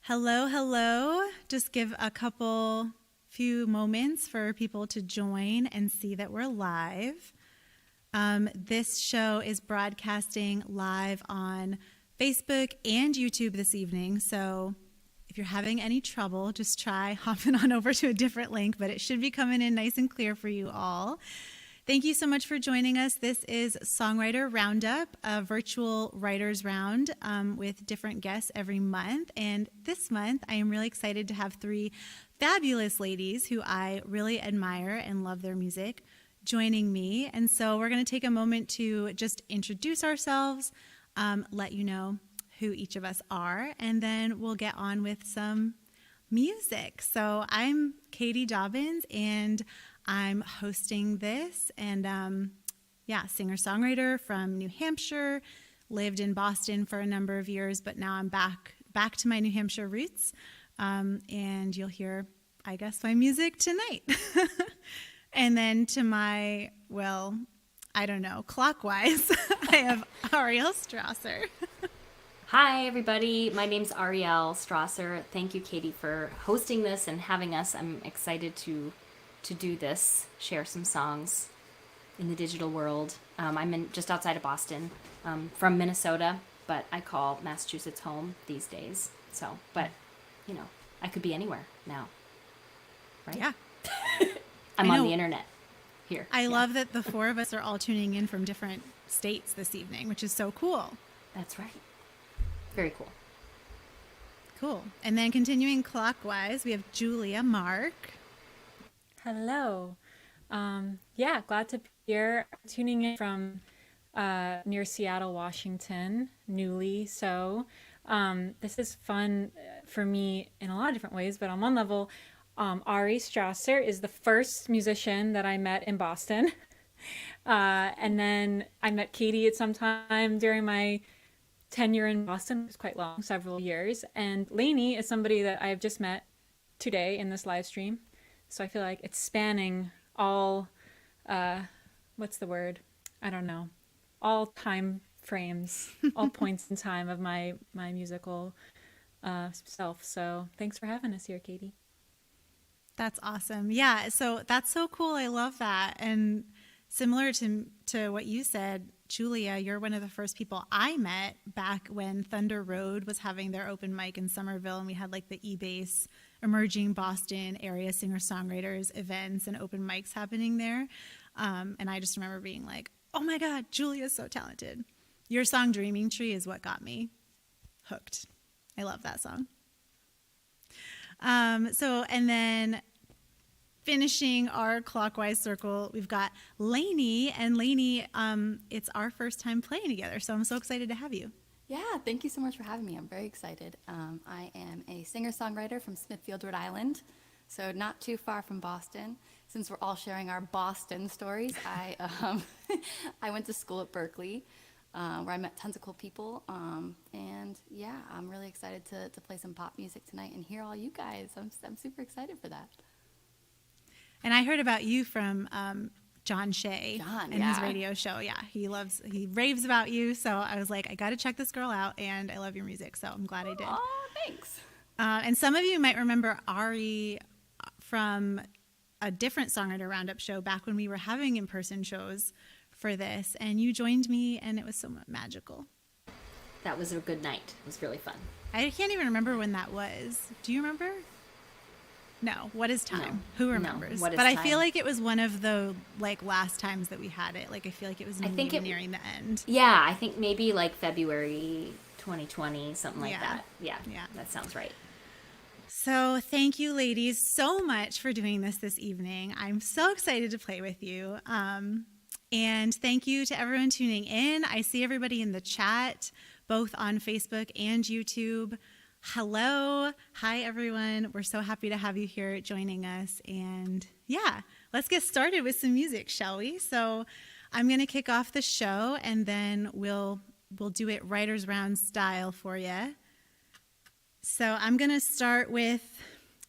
Hello, hello. Just give a few moments for people to join and see that we're live. This show is broadcasting live on Facebook and YouTube this evening. So if you're having any trouble, just try hopping on over to a different link, but it should be coming in nice and clear for you all. Thank you so much for joining us. This is Songwriter RoundUp, a virtual writers round with different guests every month. And this month, I am really excited to have three fabulous ladies who I really admire and love their music joining me. And so we're going to take a moment to just introduce ourselves, let you know who each of us are, and then we'll get on with some music. So I'm Katie Dobbins, and I'm hosting this, and singer-songwriter from New Hampshire, lived in Boston for a number of years, but now I'm back to my New Hampshire roots, and you'll hear, I guess, my music tonight. And then to my, clockwise, I have Ariel Strasser. Hi, everybody. My name's Ariel Strasser. Thank you, Katie, for hosting this and having us. I'm excited to do this, share some songs in the digital world. I'm just outside of Boston, from Minnesota, but I call Massachusetts home these days. So, but, I could be anywhere now, right? Yeah. I'm on the internet here. I love that the four of us are all tuning in from different states this evening, which is so cool. That's right. Very cool. Cool. And then continuing clockwise, we have Julia Mark. Hello. Glad to be here. Tuning in from near Seattle, Washington, newly. So this is fun for me in a lot of different ways, but on one level, Ari Strasser is the first musician that I met in Boston. And then I met Katie at some time during my tenure in Boston. It was quite long, several years. And Lainey is somebody that I have just met today in this live stream. So I feel like it's spanning all, what's the word? I don't know. All time frames, all points in time of my musical self. So thanks for having us here, Katie. That's awesome. Yeah, so that's so cool. I love that. And similar to what you said, Julia, you're one of the first people I met back when Thunder Road was having their open mic in Somerville, and we had like the eBase emerging Boston area singer-songwriters events and open mics happening there. And I just remember being like, oh my God, Julia's so talented. Your song Dreaming Tree is what got me hooked. I love that song. And then finishing our clockwise circle, we've got Lainey. And Lainey, it's our first time playing together, so I'm so excited to have you. Yeah, thank you so much for having me. I'm very excited. I am a singer-songwriter from Smithfield, Rhode Island, so not too far from Boston. Since we're all sharing our Boston stories, I went to school at Berkeley, where I met tons of cool people. And yeah, I'm really excited to play some pop music tonight and hear all you guys. I'm super excited for that. And I heard about you from John Shea and yeah. his radio show. Yeah, he raves about you. So I was like, I got to check this girl out, and I love your music. So I'm glad I did. Oh, thanks. And some of you might remember Ari from a different Songwriter RoundUp show back when we were having in-person shows for this, and you joined me, and it was so magical. That was a good night. It was really fun. I can't even remember when that was. Do you remember? No. What is time? No. Who remembers? No. What is but time? I feel like it was one of the last times that we had it. Like I feel like it was nearing the end. Yeah, I think maybe like February 2020, something like that. Yeah, that sounds right. So thank you, ladies, so much for doing this evening. I'm so excited to play with you. And thank you to everyone tuning in. I see everybody in the chat, both on Facebook and YouTube. Hello. Hi, everyone. We're so happy to have you here joining us. And yeah, let's get started with some music, shall we? So I'm going to kick off the show, and then we'll do it writer's round style for you. So I'm going to start with,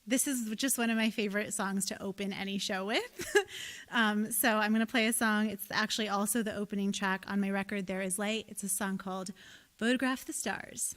this is just one of my favorite songs to open any show with. So I'm going to play a song. It's actually also the opening track on my record, There Is Light. It's a song called Photograph the Stars.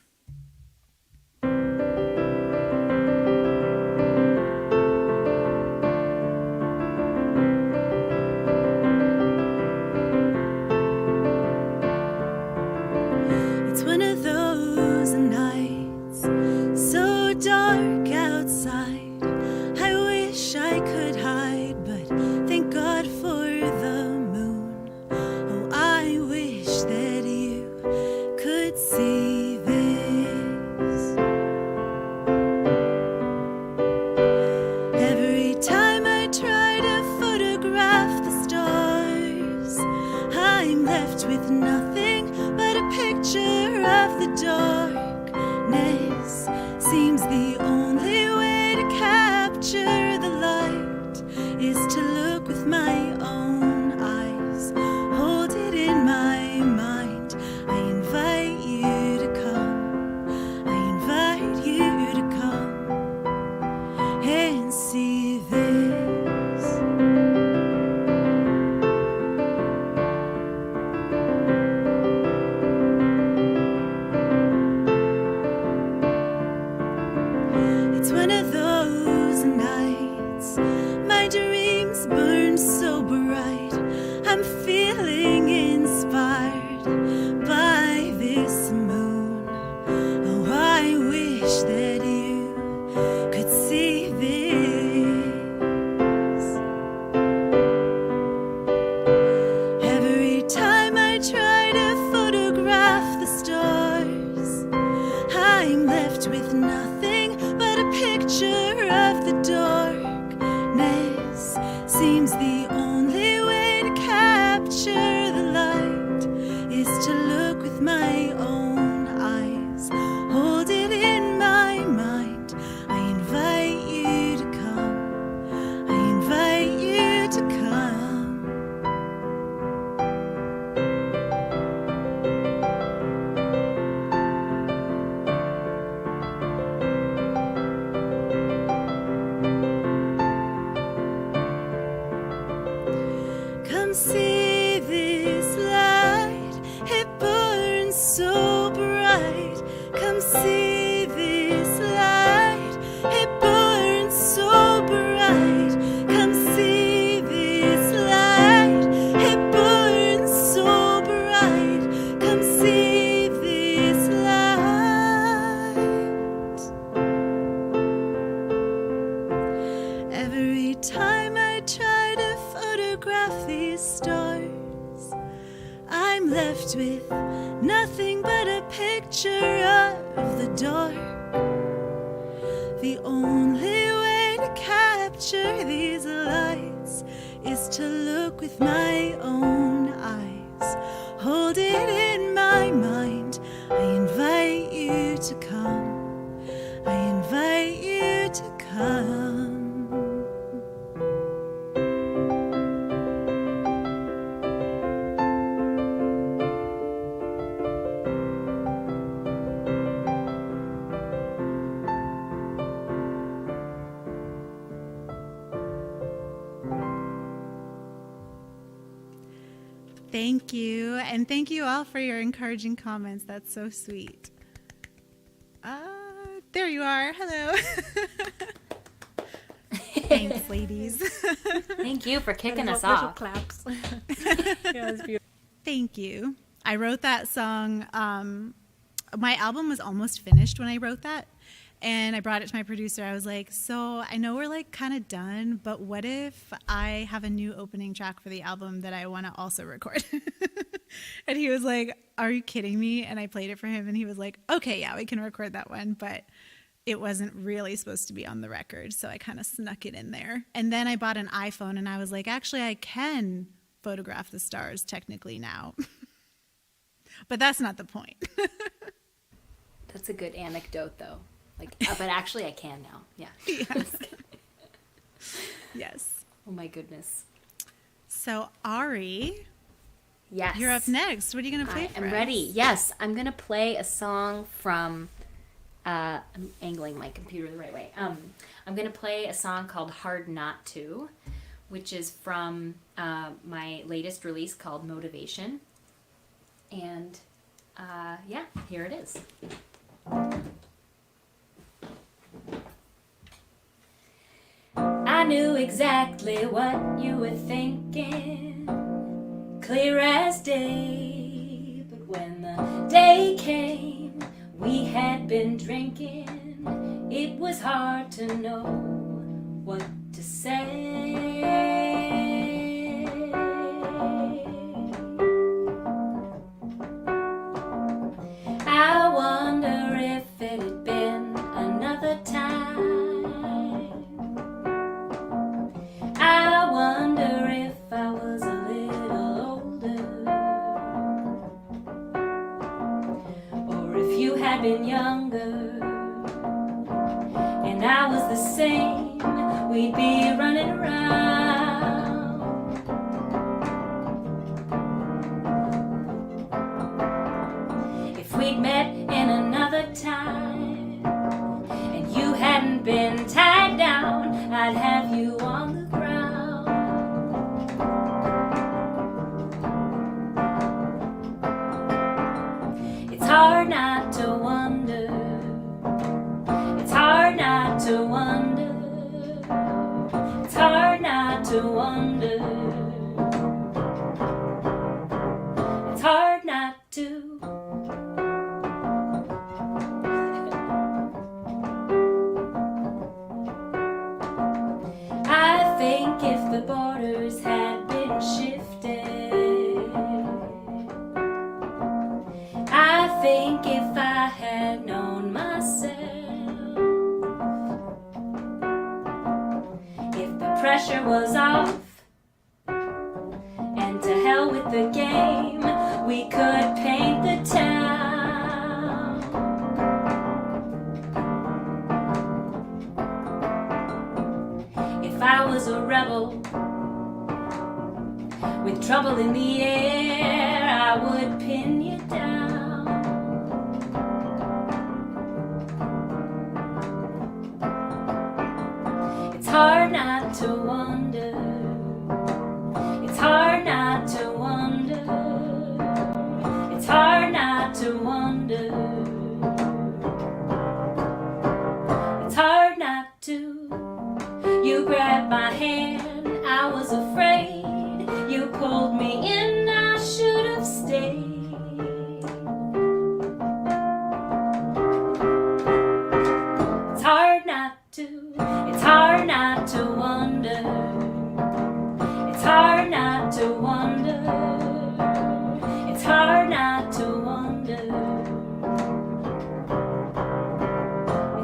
with nothing but a picture of the darkness. Seems the only way to capture the light is to look with my own eyes, hold it in my mind. I invite you to come, I invite you to come and see this. It's one of those nights my dreams burn so bright. I'm feeling inspired by this moon. Oh, I wish that you could see this. Every time I try to photograph the stars, I'm left with nothing but a picture of the darkness. Seems the only way to capture the light is to look with my own eyes, hold it in my mind. I invite you to come, I invite you to come. Come see this light, it burns so bright. Come see this light, it burns so bright. Come see this light, it burns so bright. Come see this light. Every time I try to photograph these stars, I'm left with nothing but a picture of the dark. The only way to capture these lights is to look with my own eyes, hold it in my mind. I invite you to come, I invite you to come. Thank you, and thank you all for your encouraging comments. That's so sweet. There you are. Hello. Thanks, ladies. Thank you for kicking us Visual off. claps. Yeah, that's beautiful. Thank you. I wrote that song. My album was almost finished when I wrote that. And I brought it to my producer. I was like, so I know we're like kind of done, but what if I have a new opening track for the album that I want to also record? And he was like, are you kidding me? And I played it for him and he was like, okay, yeah, we can record that one. But it wasn't really supposed to be on the record. So I kind of snuck it in there. And then I bought an iPhone and I was like, actually, I can photograph the stars technically now. But that's not the point. That's a good anecdote, though. Like, but actually, I can now. Yeah. Yes. Yes. Oh my goodness. So Ari, Yes. you're up next. What are you going to play I for am us? ready. Yes, I'm gonna play a song from. I'm angling my computer the right way. I'm gonna play a song called "Hard Not To," which is from my latest release called "Motivation." And yeah, here it is. I knew exactly what you were thinking, clear as day. But when the day came, we had been drinking. It was hard to know what to say. I wonder if it had been another time. I wonder if I was a little older. had been younger and I was the same, we'd be running around. If we'd met in another time and you hadn't been tied down, I'd have you on the ground. It's hard not to wonder. It's hard not to wonder. It's hard not to wonder. It's hard not to. I think if the borders had been shifted, I think if I had known myself, if the pressure was off, and to hell with the game, we could paint the town. If I was a rebel with trouble in the air, I would pin you down. It's hard not to wonder. It's hard not to wonder. It's hard not to wonder. It's hard not to. You grabbed my hand, I was afraid. You pulled me in, I should have stayed. It's hard not to. It's hard not to wonder. It's hard not to wonder. It's hard not to wonder.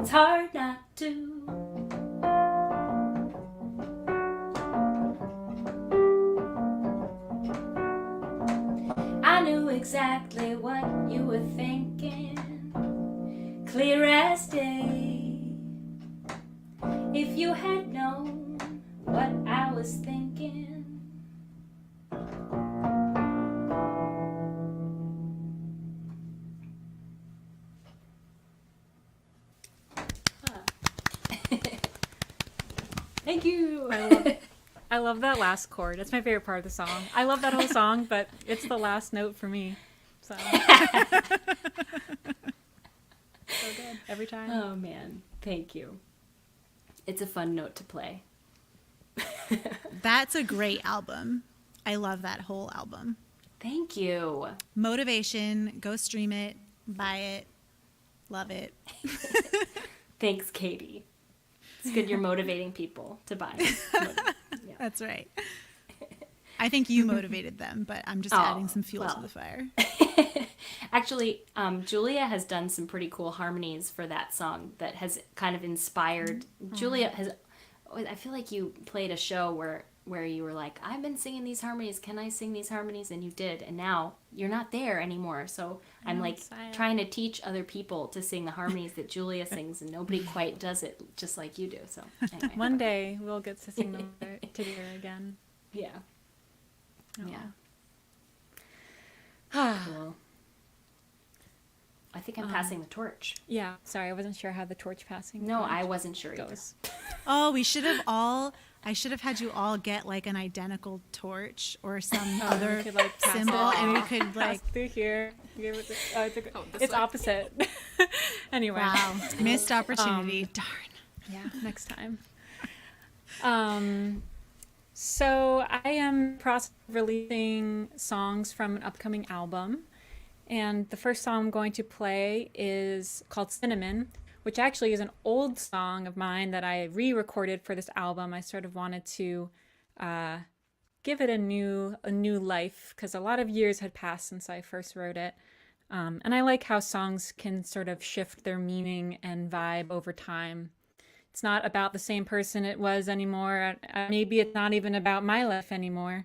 It's hard not to. I knew exactly what you were thinking, clear as day. If you had known what I was thinking. Thank you. I love that last chord. That's my favorite part of the song. I love that whole song, but it's the last note for me. So, so good every time. Oh man, thank you. It's a fun note to play. That's a great album. I love that whole album. Thank you. Motivation. Go stream it. Buy it. Love it. Thanks, Katie. It's good you're motivating people to buy. Yeah. That's right. I think you motivated them, but I'm just adding some fuel to the fire. Actually, Julia has done some pretty cool harmonies for that song that has kind of inspired. Julia has. I feel like you played a show where you were like, I've been singing these harmonies. Can I sing these harmonies? And you did. And now you're not there anymore. So I'm like trying to teach other people to sing the harmonies that Julia sings, and nobody quite does it just like you do. So anyway. One day we'll get to sing them together again. Yeah. Oh. Yeah. Cool. I think I'm passing the torch. Yeah, sorry, I wasn't sure how the torch passing No, I wasn't sure either. goes. Oh, I should have had you all get like an identical torch or some other could, like, pass symbol, it and we off. could like, Pass through here. Give it this it's way. opposite. Anyway. wow, missed opportunity. Darn. Yeah, next time. So I am in the process of releasing songs from an upcoming album. And the first song I'm going to play is called Cinnamon, which actually is an old song of mine that I re-recorded for this album. I sort of wanted to give it a new life because a lot of years had passed since I first wrote it. And I like how songs can sort of shift their meaning and vibe over time. It's not about the same person it was anymore. Maybe it's not even about my life anymore.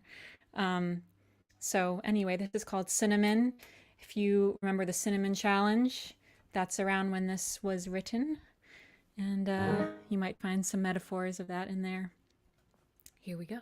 So anyway, this is called Cinnamon. If you remember the Cinnamon Challenge, that's around when this was written. And you might find some metaphors of that in there. Here we go.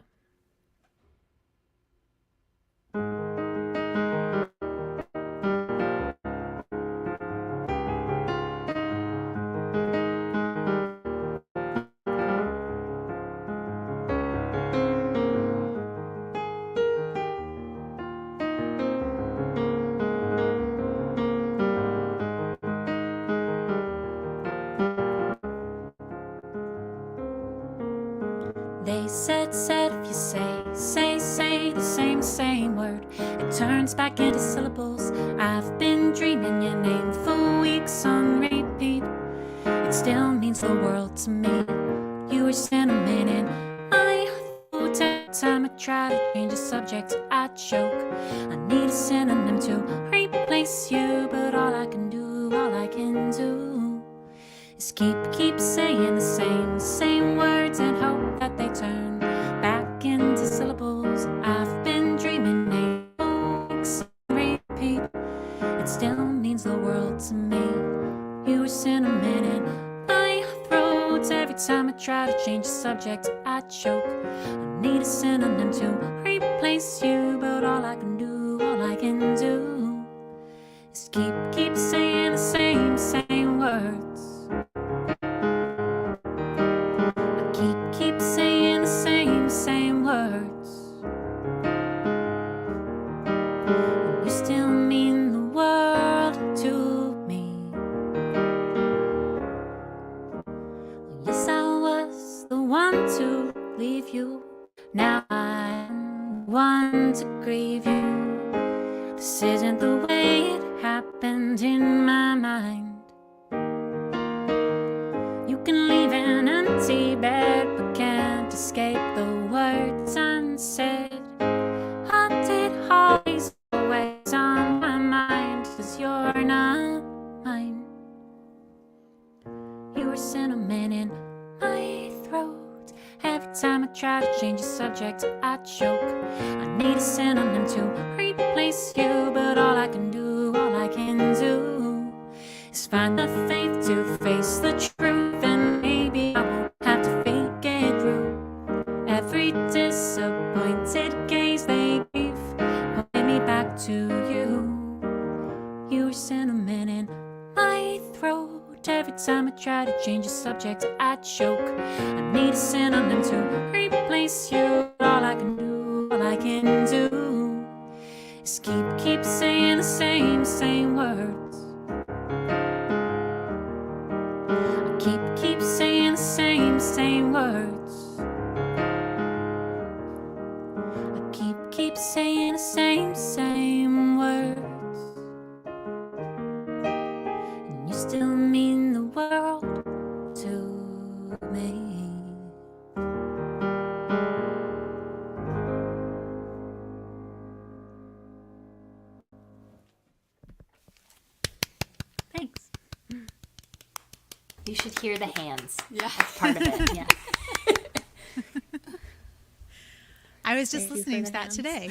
They said, if you say the same word, it turns back into syllables. I've been dreaming your name for weeks on repeat. It still means the world to me. You were cinnamon in my throat. Every time I try to change the subject, I choke. I need a synonym to replace you, but all I can do is keep saying the same words and hope that they turn back into syllables. I've been dreaming weeks on repeat. It still means the world to me. You were cinnamon in my throat. Every time I try to change the subject, I choke. I need a synonym to replace you, but all I can do is keep saying the same words. Keep saying the same words. You still mean the world to me. Yes, I was the one to leave you. Now I'm the one to grieve you. This isn't the way it happened in my mind. You can leave an empty bed, but can't escape the words unsaid. Haunted hallways always on my mind, 'cause you're not mine. You were cinnamon in my throat. Every time I try to change the subject, I choke. I need a synonym to replace you, but all I can do is find the faith to face the truth, and maybe I won't have to fake it through every disappointed gaze they gave, pointing me back to you. You were cinnamon in my throat. Every time I try to change the subject, I choke. I need a synonym to replace you. All I can do is keep saying the same words. Keep saying the same words. I keep saying the same words. And you still mean the world to me. Thanks. You should hear the hands. Yeah. That's part of it. Yeah. I was just Thank you listening for to the that hands. today.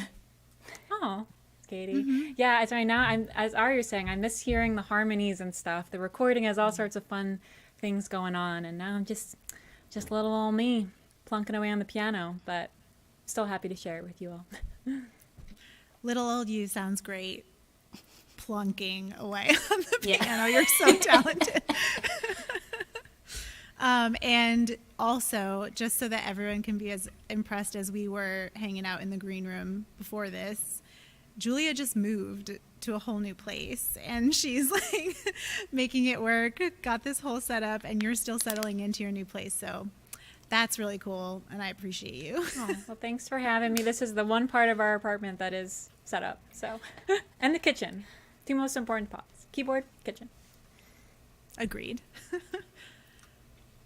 Oh, Katie. Yeah, as right now, as Ari was saying, I miss hearing the harmonies and stuff. The recording has all sorts of fun things going on, and now I'm just little old me plunking away on the piano, but still happy to share it with you all. Little old you sounds great. Plunking away on the Yeah. piano. You're so talented. And also, just so that everyone can be as impressed as we were hanging out in the green room before this, Julia just moved to a whole new place, and she's like making it work, got this whole setup, and you're still settling into your new place. So that's really cool, and I appreciate you. Oh, well, thanks for having me. This is the one part of our apartment that is set up. So, and the kitchen. Two most important parts: keyboard, kitchen. Agreed.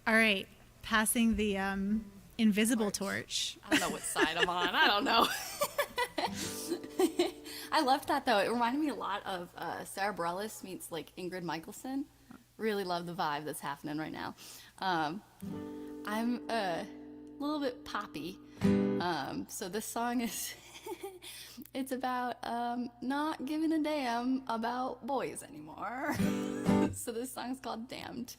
All right, passing the invisible torch. I don't know what side I'm on. I don't know. I loved that, though. It reminded me a lot of Sarah Bareilles meets, like, Ingrid Michaelson. Really love the vibe that's happening right now. I'm a little bit poppy. So this song is It's about not giving a damn about boys anymore. So this song's called Damned.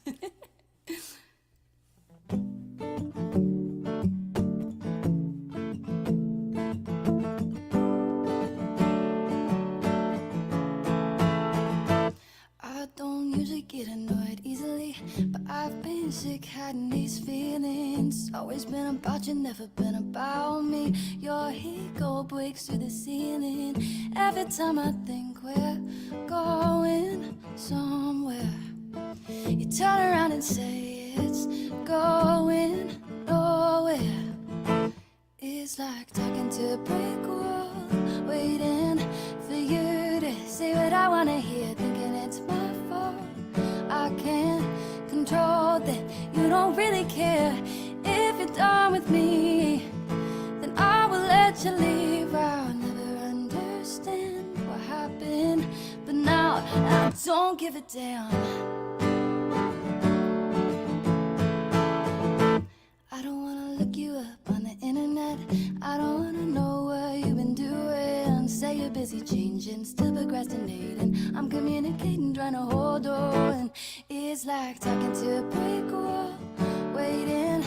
I don't usually get annoyed easily, but I've been sick, hiding these feelings. Always been about you, never been about me. Your ego breaks through the ceiling every time I think we're going somewhere. You turn around and say it's going nowhere. It's like talking to a brick wall, waiting for you to say what I wanna hear, thinking it's my fault. I can't control that you don't really care. If you're done with me, then I will let you leave. I'll never understand what happened, but now I don't give a damn. I don't wanna look you up on the internet. I don't wanna know what you've been doing. Say you're busy changing, still procrastinating. I'm communicating, trying to hold on. It's like talking to a brick wall, waiting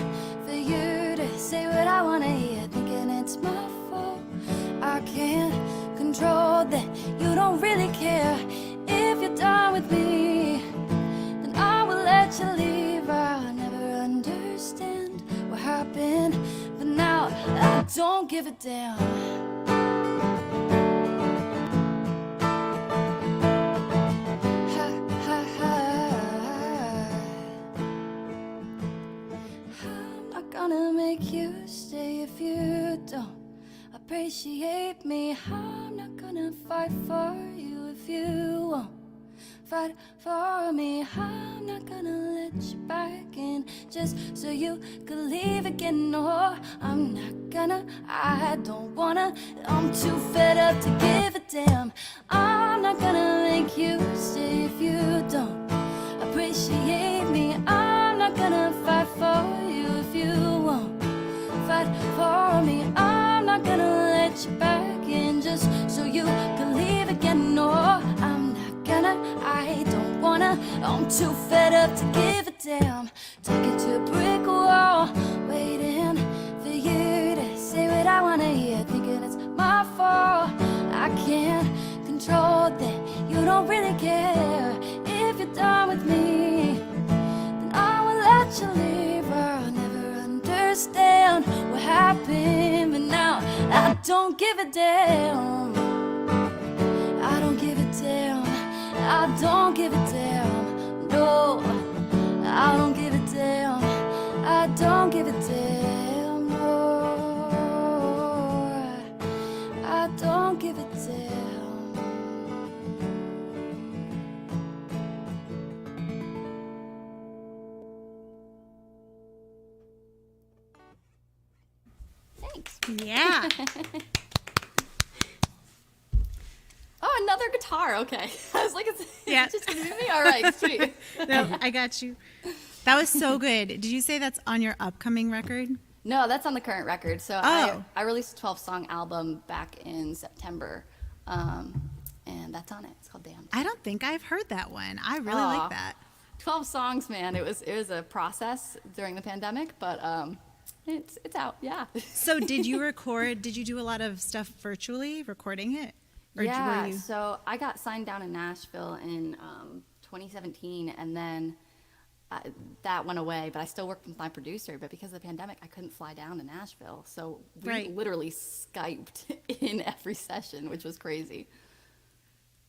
for you to say what I wanna hear, thinking it's my fault. I can't control that you don't really care. If you're done with me, then I will let you leave. I'll never understand what happened, but now I don't give a damn. Ha, ha, ha. I'm not gonna make you stay if you don't appreciate me. I'm not gonna fight for you if you won't fight for me. I'm not gonna let you back in just so you could leave again. No, I'm not gonna, I don't wanna. I'm too fed up to give a damn. I'm not gonna make you stay if you don't appreciate me. I'm not gonna fight for you if you won't fight for me. I'm not gonna let you back in just so you can leave again. No, I'm not gonna, I don't wanna. I'm too fed up to give a damn. Talking to a brick wall, waiting for you to say what I wanna hear, thinking it's my fault. I can't control that you don't really care. If you're done with me, then I will let you leave. I'll never understand what happened, but now I don't give a damn. I don't give a damn. I don't give a damn. No, I don't give a damn. I don't give a damn. No, I don't give a damn. Thanks. Yeah. Oh, another guitar. Okay. I was like, it's just gonna be me. All right, sweet. No, I got you. That was so good. Did you say that's on your upcoming record? No, that's on the current record. So Oh. I released a 12-song album back in September, and that's on it. It's called Damned. I don't think I've heard that one. I really Aw. like that. 12 songs, man. It was a process during the pandemic, but it's out. Yeah. So did you record, did you do a lot of stuff virtually, recording it? Or Yeah. were you? So I got signed down in Nashville in 2017, and then that went away, but I still worked with my producer. But because of the pandemic, I couldn't fly down to Nashville. So we Right. literally Skyped in every session, which was crazy.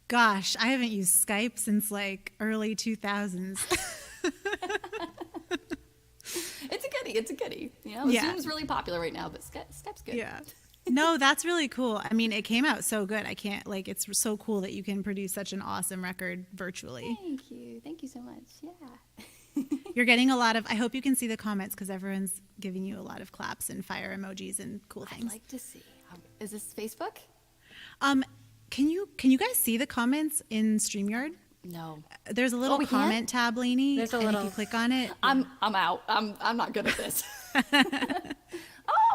Gosh, I haven't used Skype since like early 2000s. It's a goodie. It's a goodie. You know, Yeah. Zoom's really popular right now, but Skype's good. Yeah. No, that's really cool. I mean, it came out so good. I can't, like, it's so cool that you can produce such an awesome record virtually. Thank you. Thank you so much. Yeah. You're getting a lot of, I hope you can see the comments because everyone's giving you a lot of claps and fire emojis and cool I'd things. like to see. Is this Facebook? Can you guys see the comments in StreamYard? No. There's a little we can't? comment tab, Lainey. There's a and if little- you click on it, I'm out. I'm not good at this.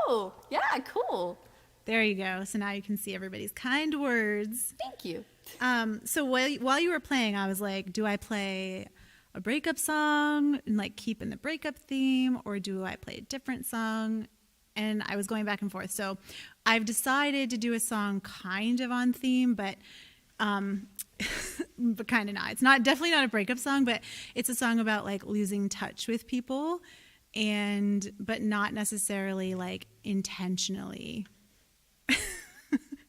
Oh, yeah, cool. There you go. So now you can see everybody's kind words. Thank you. So while you were playing, I was like, do I play a breakup song and like keep in the breakup theme, or do I play a different song? And I was going back and forth. So I've decided to do a song kind of on theme, but but kind of not. It's definitely not a breakup song, but it's a song about like losing touch with people, but not necessarily like intentionally.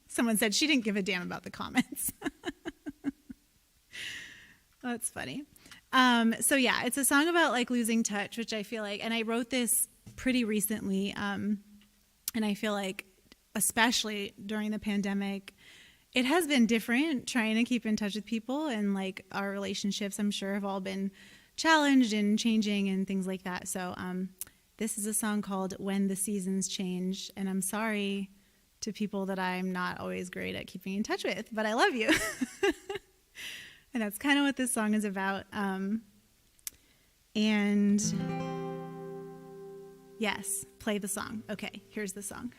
Someone said she didn't give a damn about the comments. That's funny. So yeah, it's a song about like losing touch, which I feel like, and I wrote this pretty recently. And I feel like, especially during the pandemic, it has been different trying to keep in touch with people, and like our relationships, I'm sure, have all been challenged and changing and things like that. So this is a song called When the Seasons Change, and I'm sorry to people that I'm not always great at keeping in touch with, but I love you. And that's kind of what this song is about. And yes, play the song. Okay, here's the song.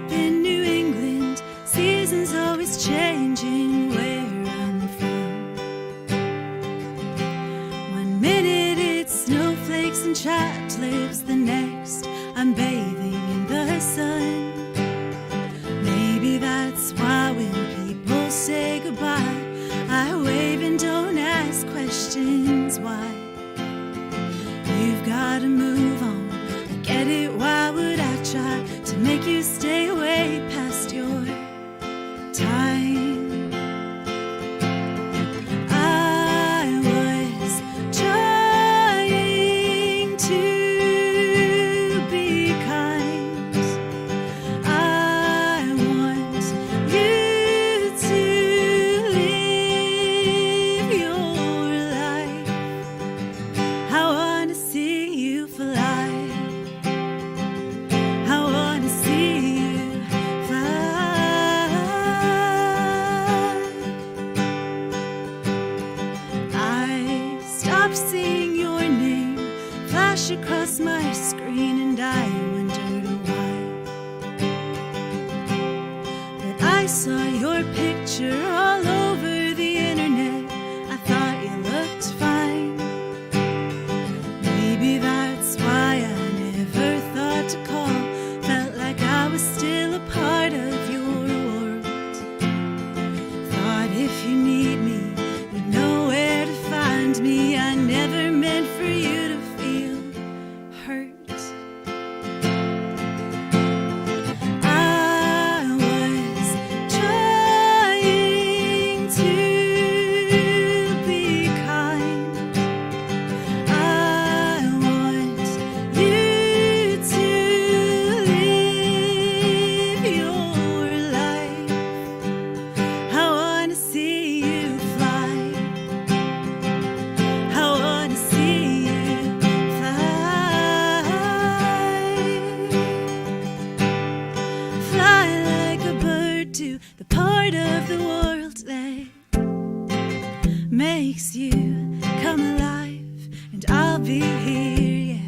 In New England, seasons always changing where I'm from. 1 minute it's snowflakes and chapped lips, the next I'm bathing in the sun. Maybe that's why when people say goodbye, I wave and don't ask questions why. You've gotta move on, I get it, why would I try to make you stay away past your time? I was trying to be kind. I want you to live your life. I want to see you fly. Seeing your name flash across my screen, and I wondered why. But I saw your picture all over the internet. I thought you looked fine. Maybe that's why I never thought to call. Felt like I was still a part of your world. Thought if you need me, you'd know where to find me. I never meant for you to feel hurt. I was trying to be kind. I want you to live your life. I want to see you fly. I want to see you fly. Fly like a bird to the part of the world that makes you come alive, and I'll be here, yeah.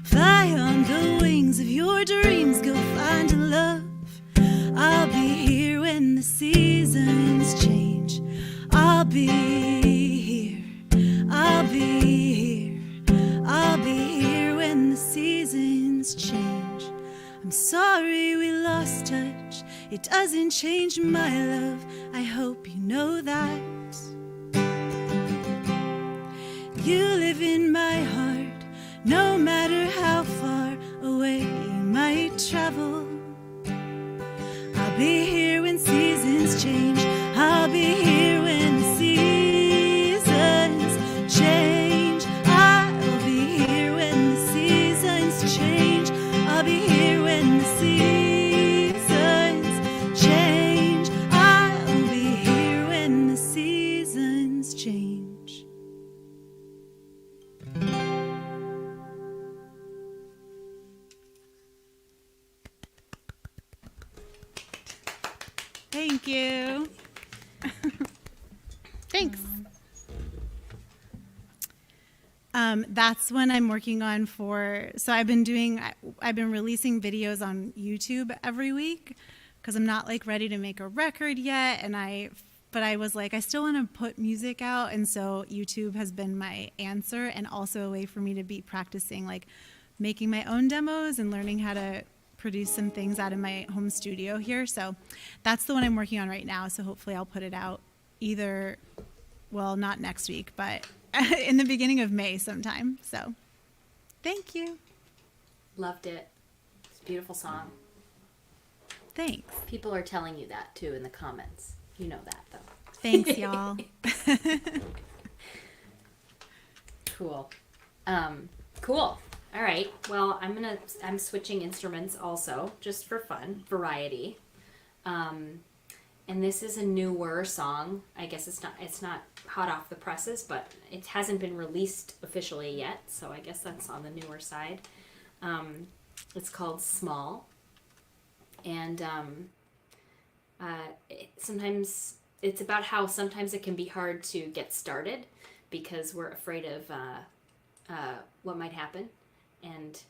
Fly on the wings of your dreams, go find a love. I'll be here when the seasons change. I'll be here. I'll be here. I'll be here when the seasons change. I'm sorry we lost touch. It doesn't change my love. I hope you know that. You live in my heart, no matter how far away you might travel. I'll be here when seasons change. I'll be here when the seasons change. I'll be here when the seasons change. I'll be here when the seasons change. I'll be here when the seasons change. Thank you. That's when I'm working on so I've been releasing videos on YouTube every week because I'm not like ready to make a record yet. But I was like, I still want to put music out. And so YouTube has been my answer, and also a way for me to be practicing, like making my own demos and learning how to produce some things out of my home studio here. So that's the one I'm working on right now. So hopefully I'll put it out not next week, but in the beginning of May sometime. So thank you. Loved it. It's a beautiful song. Thanks. People are telling you that too in the comments. You know that though. Thanks, y'all. Cool. Cool. All right. Well, I'm switching instruments also, just for fun, variety. And this is a newer song. I guess it's not hot off the presses, but it hasn't been released officially yet, so I guess that's on the newer side. It's called Small. And sometimes it's about how sometimes it can be hard to get started because we're afraid of what might happen. And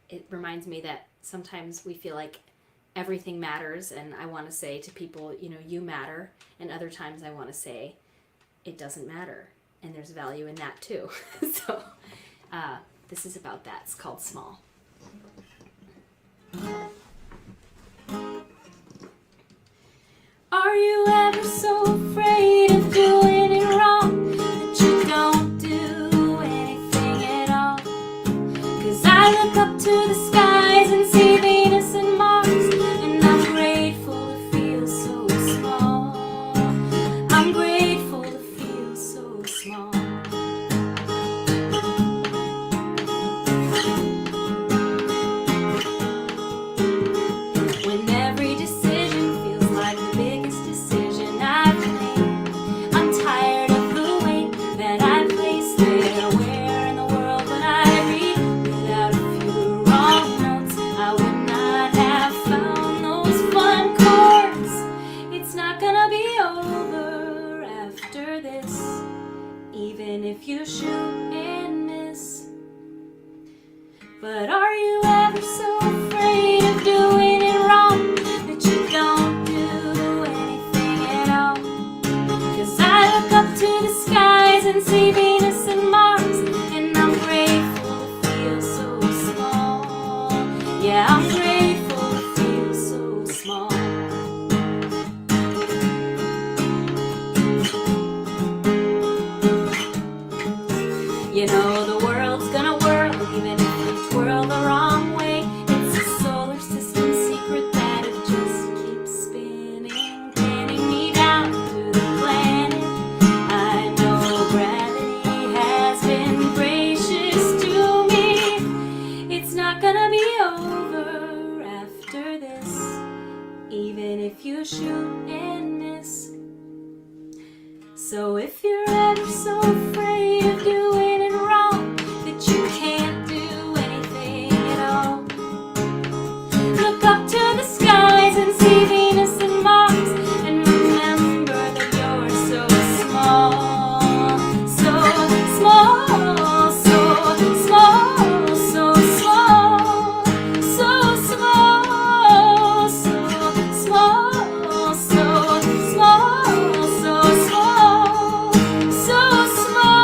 it reminds me that sometimes we feel like everything matters, and I want to say to people, you matter, and other times I want to say it doesn't matter, and there's value in that too. So this is about that. It's called Small. Are you ever so afraid of doing it wrong that you don't do anything at all? 'Cause I look up to the skies and see Venus and Mars, and I'm grateful to feel so small. I'm grateful to feel so small. When every decision feels like the biggest decision I've made, I'm tired of the weight that I place there. Where in the world would I be without a few wrong notes? I would not have found those fun chords. It's not gonna be over after this, even if you shoot and miss. But are you ever so afraid of doing it wrong that you don't do anything at all? 'Cause I look up to the skies and see Venus and Mars, and I'm grateful to feel so small. Yeah, I'm grateful to feel so small. The world's gonna whirl, even if you twirl the wrong way. It's a solar system secret that it just keeps spinning, pinning me down to the planet. I know gravity has been gracious to me. It's not gonna be over after this, even if you shoot and miss. So if you're ever so afraid of doing it wrong, that you can't do anything at all, look up to the skies and see Venus and Mars, and remember that you're so small, so small, so small, so small, so small, so small, so small, so small, so small.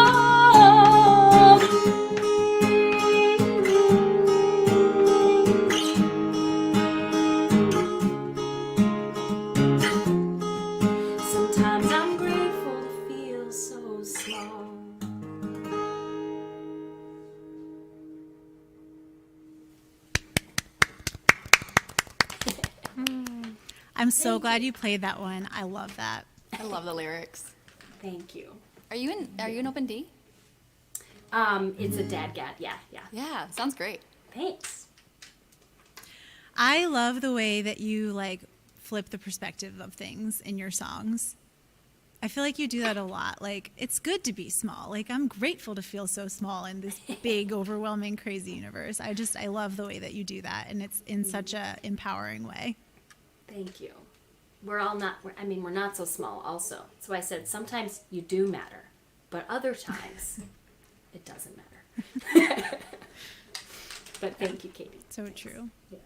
Sometimes I'm grateful to feel so small. I'm so glad you played that one. I love that. I love the lyrics. Thank you. Are you in Open D? It's a dadgad. Yeah. Yeah, sounds great. Thanks. I love the way that you like flip the perspective of things in your songs. I feel like you do that a lot. Like, it's good to be small. Like, I'm grateful to feel so small in this big, overwhelming, crazy universe. I love the way that you do that, and it's in such a empowering way. Thank you. We're not so small also. So I said sometimes you do matter. but other times it doesn't matter. But thank you, Katie. So true. Yeah.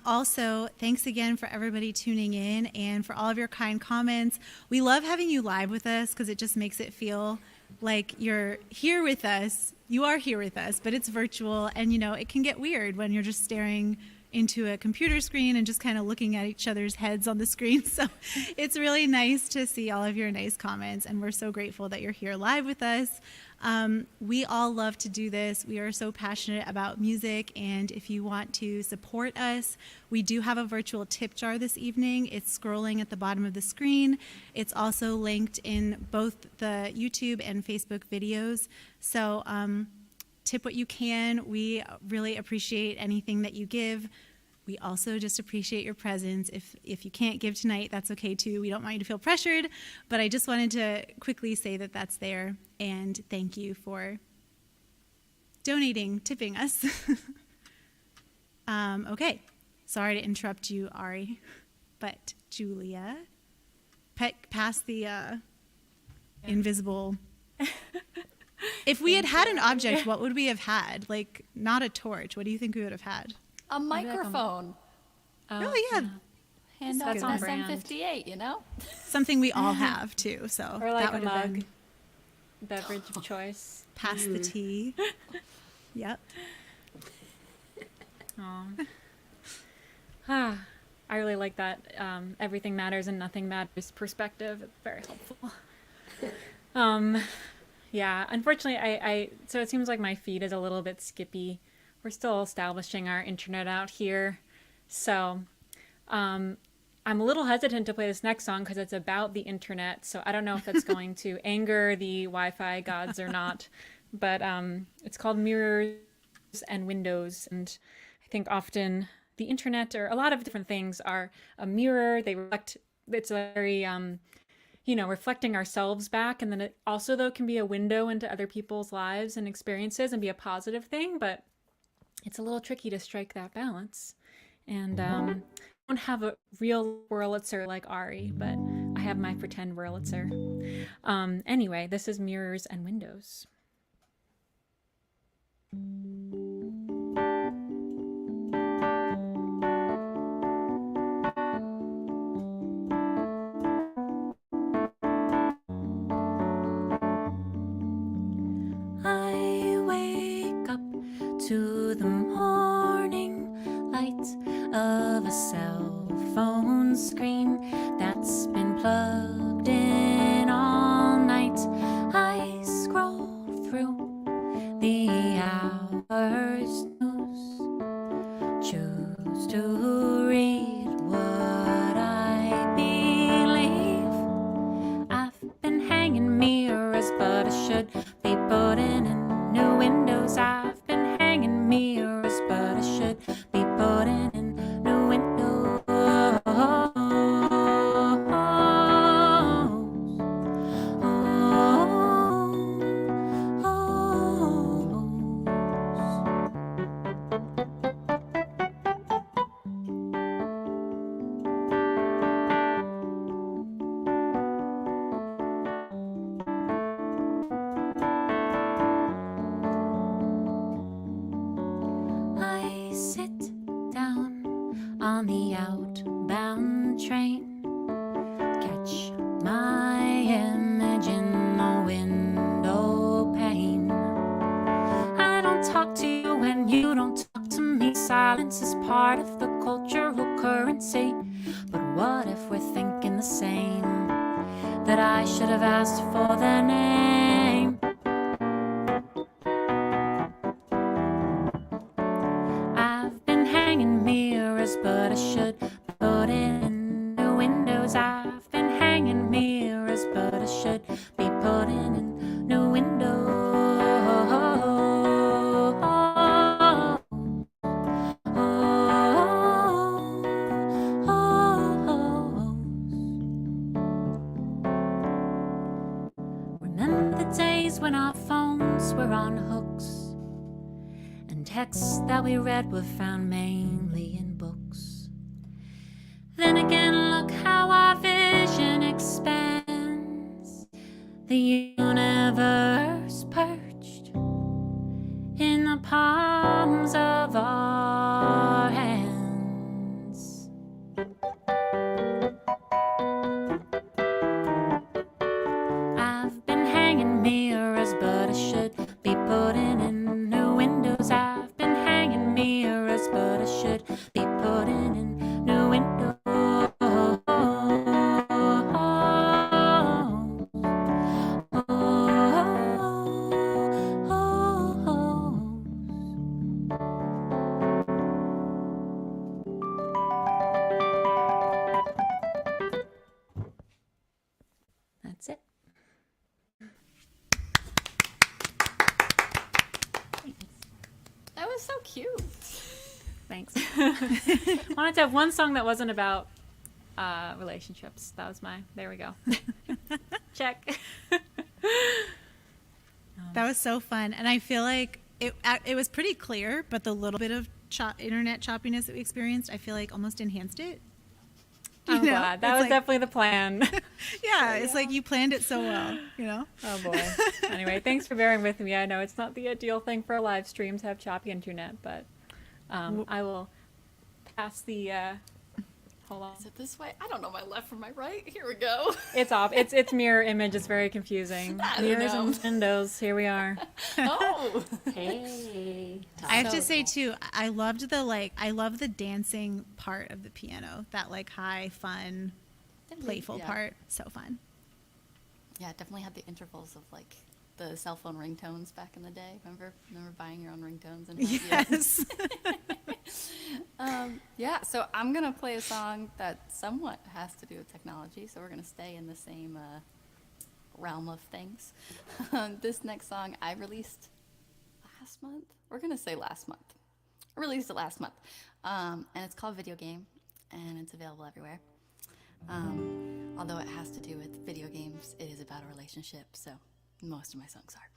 Also, thanks again for everybody tuning in and for all of your kind comments. We love having you live with us because it just makes it feel like you're here with us. You are here with us, but it's virtual. And, you know, it can get weird when you're just staring into a computer screen and just kind of looking at each other's heads on the screen. So it's really nice to see all of your nice comments. And we're so grateful that you're here live with us. We all love to do this. We are so passionate about music, and if you want to support us, we do have a virtual tip jar this evening. It's scrolling at the bottom of the screen. It's also linked in both the YouTube and Facebook videos. So tip what you can. We really appreciate anything that you give. We also just appreciate your presence. If you can't give tonight, that's okay too. We don't want you to feel pressured, but I just wanted to quickly say that that's there, and thank you for donating, tipping us. Okay, sorry to interrupt you, Ari, but Julia, pass the invisible. If we had an object, what would we have had? Like, not a torch. What do you think we would have had? A microphone. Oh, yeah. Hand up That's on an brand. SM58, you know? Something we all have, too. So Or like that a would have mug. been Beverage of choice. pass the tea. Yep. I really like that everything matters and nothing matters perspective. It's very helpful. Yeah, unfortunately, so it seems like my feed is a little bit skippy. We're still establishing our internet out here. So I'm a little hesitant to play this next song because it's about the internet. So I don't know if that's going to anger the Wi-Fi gods or not. But it's called Mirrors and Windows. And I think often the internet or a lot of different things are a mirror. They reflect, it's very, reflecting ourselves back. And then it also, though, can be a window into other people's lives and experiences and be a positive thing. But it's a little tricky to strike that balance. And I don't have a real Wurlitzer like Ari, but I have my pretend Wurlitzer. Anyway, this is Mirrors and Windows. I wake up to the morning light of a cell phone screen that's been plugged in all night. I scroll through the hours news, choose to read what I believe. I've been hanging mirrors, but I should be putting in new windows. I've been hanging mirrors, but I should be putting in new windows. I sit down on the outbound train, catch my image in the window pane. I don't talk to you and you don't talk to me. Silence is part of the cultural currency. But what if we're thinking the same? That I should have asked for their name. I've been hanging mirrors, but I should put in new windows. I've been hanging mirrors, but I should be putting in new windows. Remember the days when our phones were on hooks and texts that we read were found mainly in books. Then again, look how our vision expands. the universe perched in the palms of our hands. I've been hanging mirrors, but I should be putting in new windows. I've been hanging mirrors, but I should be putting in new windows. That's it. That was so cute. Thanks. Wanted to have one song that wasn't about relationships. That was there we go. Check. That was so fun. And I feel like it was pretty clear, but the little bit of internet choppiness that we experienced, I feel like almost enhanced it. I'm glad. That was definitely the plan. Yeah, it's like you planned it so well, you know? Oh boy. Anyway, thanks for bearing with me. I know it's not the ideal thing for a live stream to have choppy internet, but I will pass the hold on. Is it this way? I don't know my left from my right. Here we go. It's off. It's mirror image. It's very confusing. I don't Mirrors know. and windows. Here we are. Oh. Hey. I have to say too, I love the dancing part of the piano. That like high, fun, playful Yeah. part. So fun. Yeah, it definitely had the intervals of like the cell phone ringtones back in the day. Remember buying your own ringtones and Yes. yeah, so I'm gonna play a song that somewhat has to do with technology. So we're gonna stay in the same realm of things. This next song I released last month. We're gonna say last month. I released it last month, and it's called Video Game, and it's available everywhere. Although it has to do with video games, it is about a relationship. So most of my songs are.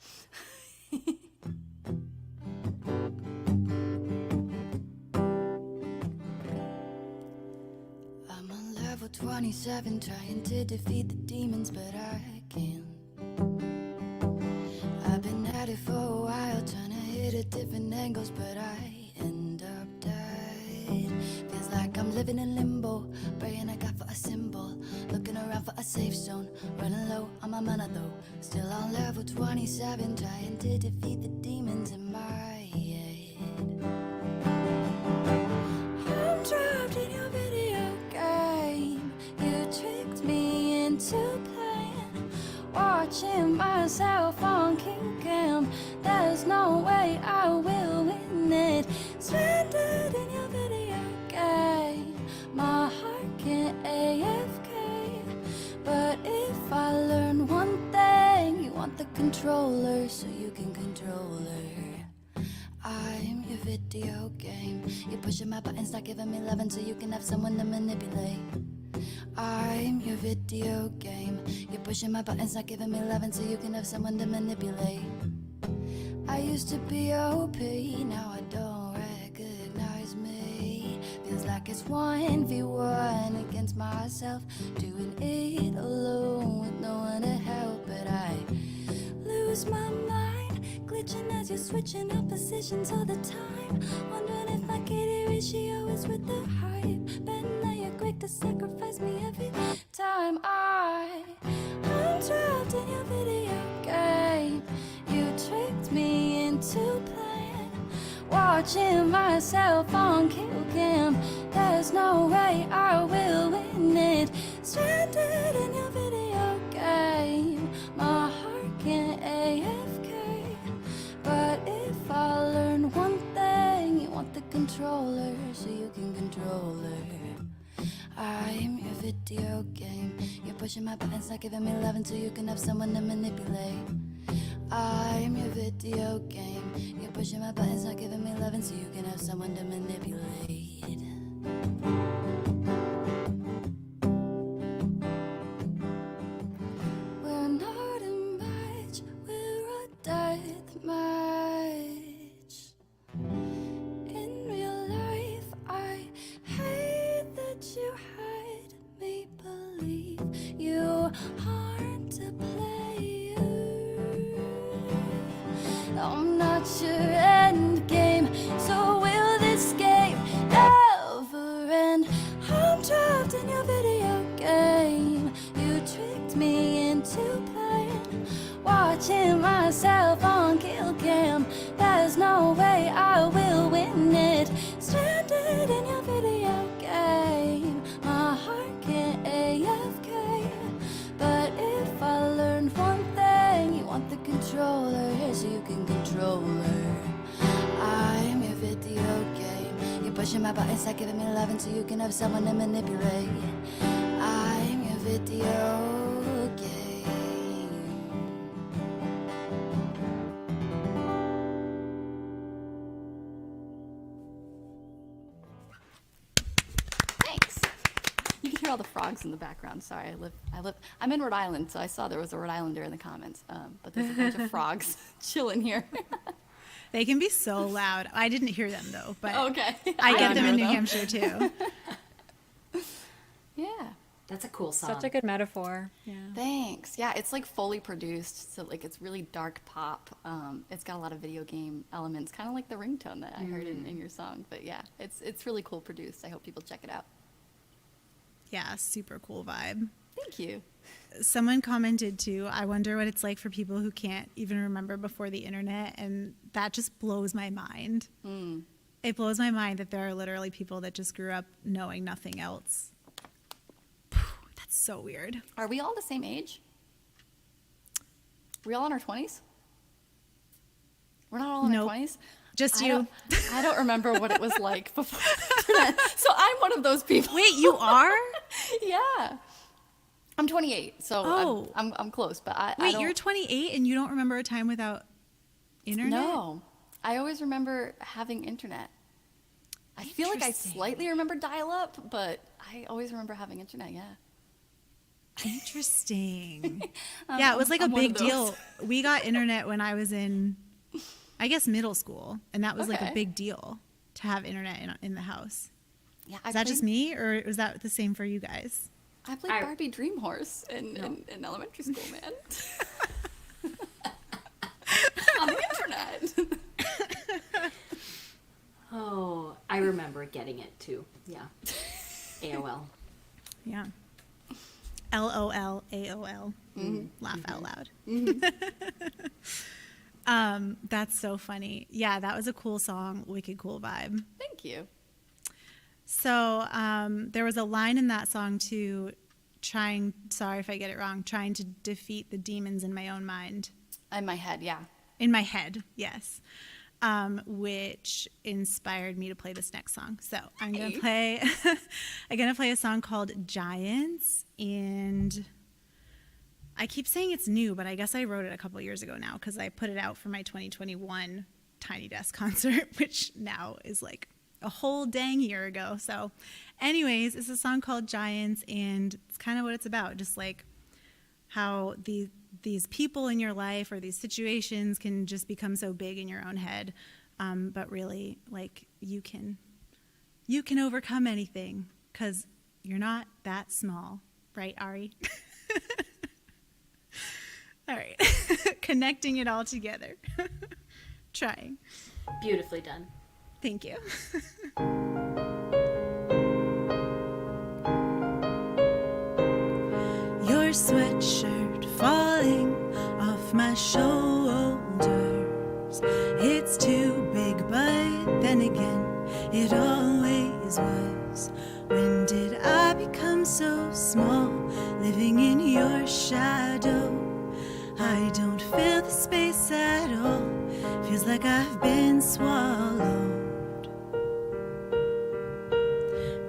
I'm on level 27 trying to defeat the demons, but I can't. I've been at it for a while trying to hit at different angles, but I end up dead. Feels like I'm living in limbo, praying I got for a symbol, looking around for a safe zone, running low on my mana though. Still on level 27 trying to defeat the demons in my head. I'm trapped in your video game. You tricked me into playing, watching myself on King Cam. There's no way I will win it. Stranded in your video game. My heart can't AFK. But if I learn one thing, you want the controller so you can control her. I'm your video game. You're pushing my buttons, not giving me loving so you can have someone to manipulate. I'm your video game. You're pushing my buttons, not giving me loving so you can have someone to manipulate. I used to be OP, now I don't recognize me. Feels like it's 1v1 against myself, doing it alone with no one to help. But I lose my mind, glitching as you're switching up positions all the time. Wondering if my Katie ratio is with the hype. Bet now you're quick to sacrifice me every time. I'm trapped in your video game. You tricked me into playing, watching myself on Kill Cam. There's no way I will win it. Stranded in your video game. My heart can't AFK. But if I learn one thing, you want the controller so you can control her. I'm your video game. You're pushing my buttons, not giving me loving so you can have someone to manipulate. I'm your video game. You're pushing my buttons, not giving me loving so you can have someone to manipulate. We're not a match, we're a death match. In real life, I hate that you had me believe you aren't a player. reach your end game. So will this game ever end? I'm trapped in your video game. You tricked me into playing, watching myself on kill cam. There's no way I will win it. Stranded in your video game. My heart can't AFK. But if I learned one thing, you want the controller here so you can control her. I'm your video game. You're pushing my buttons, start giving me loving so you can have someone to manipulate. I'm your video game. Thanks. You can hear all the frogs in the background. Sorry, I'm in Rhode Island, so I saw there was a Rhode Islander in the comments. But there's a bunch of frogs chilling here. They can be so loud. I didn't hear them though, but Okay. I get them in New them. Hampshire too. Yeah. That's a cool song. Such a good metaphor. Yeah. Thanks. Yeah, it's like fully produced, so like it's really dark pop. It's got a lot of video game elements, kind of like the ringtone that I heard in your song. But yeah, it's really cool produced. I hope people check it out. Yeah, super cool vibe. Thank you. Someone commented too, I wonder what it's like for people who can't even remember before the internet, and that just blows my mind. It blows my mind that there are literally people that just grew up knowing nothing else. That's so weird. Are we all the same age? We all in our 20s? We're not all in Nope. our 20s? Just I you. don't remember what it was like before the internet. So I'm one of those people. Wait, you are? Yeah. I'm 28, so Oh. I'm close, but I Wait, don't... you're 28 and you don't remember a time without internet? No. I always remember having internet. I feel like I Interesting. slightly remember dial-up, but I always remember having internet, yeah. Interesting. Yeah, it was like a I'm one of big those. deal. We got internet when I was in, I guess, middle school, and that was like a Okay. big deal to have internet in the house. Yeah, Is that just me, or was that the same for you guys? I played Barbie Dream Horse in elementary school, man. On the internet. Oh, I remember getting it too. Yeah. AOL. Yeah. LOL, AOL. Laugh out loud. That's so funny. Yeah, that was a cool song. Wicked cool vibe. Thank you. So there was a line in that song too, sorry if I get it wrong, trying to defeat the demons in my own mind. In my head, yeah. In my head, yes. Which inspired me to play this next song. So I'm gonna play a song called Giants, and I keep saying it's new, but I guess I wrote it a couple years ago now because I put it out for my 2021 Tiny Desk concert, which now is like a whole dang year ago. So anyways, it's a song called Giants, and it's kind of what it's about, just like how these people in your life or these situations can just become so big in your own head, but really, like, you can overcome anything because you're not that small, right, Ari? All right. Connecting it all together. Trying. Beautifully done. Thank you. Your sweatshirt falling off my shoulders. It's too big, but then again, it always was. When did I become so small, living in your shadow? I don't feel the space at all. Feels like I've been swallowed.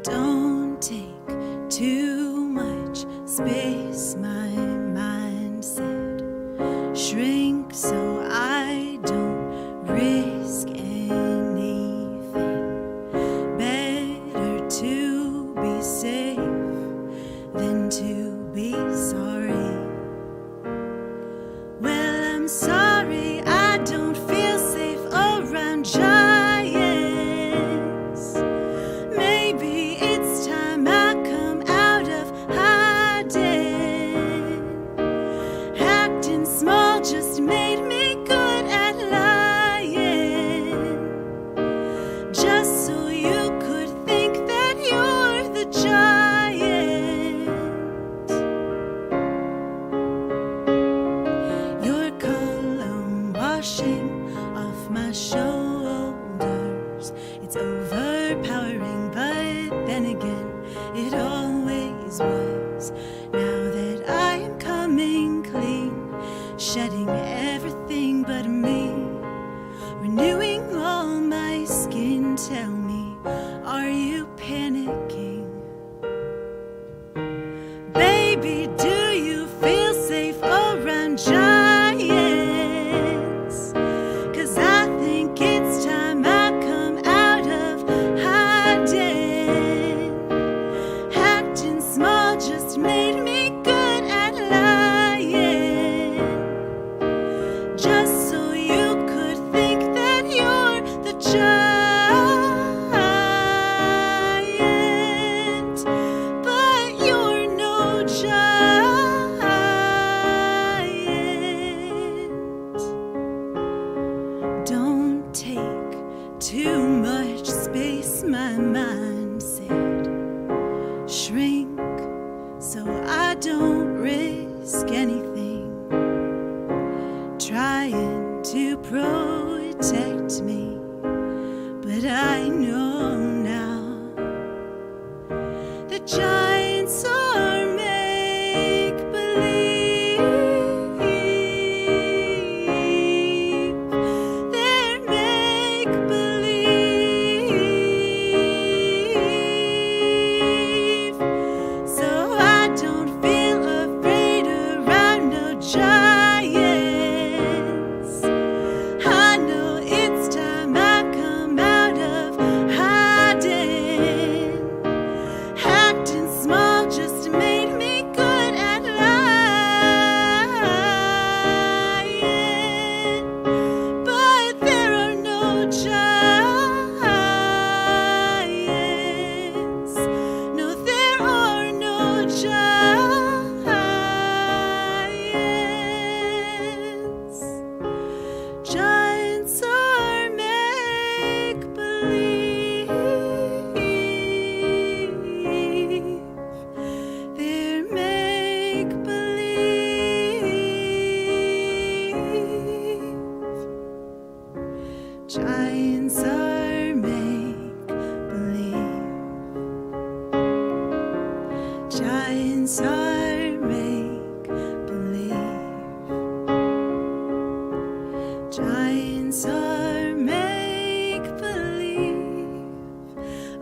Don't take too much space, my mind said. Shrink so I don't risk anything. Better to be safe than to be sorry. Well, I'm sorry, I don't feel safe around giants. Maybe it's time I come out of hiding. Acting small just made me good at lying. washing off my shoulders. It's overpowering, but then again, it always was. Now that I am coming clean, shedding everything but me, renewing all my skin, tell me, are you panicking? Baby, do you feel safe around giants? 'Cause I think it's time I come out of hiding. Acting small just made me good at lying, just so you could think that you're the giant, but you're no giant. Don't take too much space, my mind said. Shrink so I don't risk anything, trying to protect me, but I know now the giants are make-believe. They're make-believe, so I don't feel afraid around no giants. I know it's time I come out of hiding. Acting small just made me good at lying, but there are no giants. No, there are no giants. Giants are make-believe. They're make-believe. Giants are make-believe. Giants are make-believe. Giants are make-believe.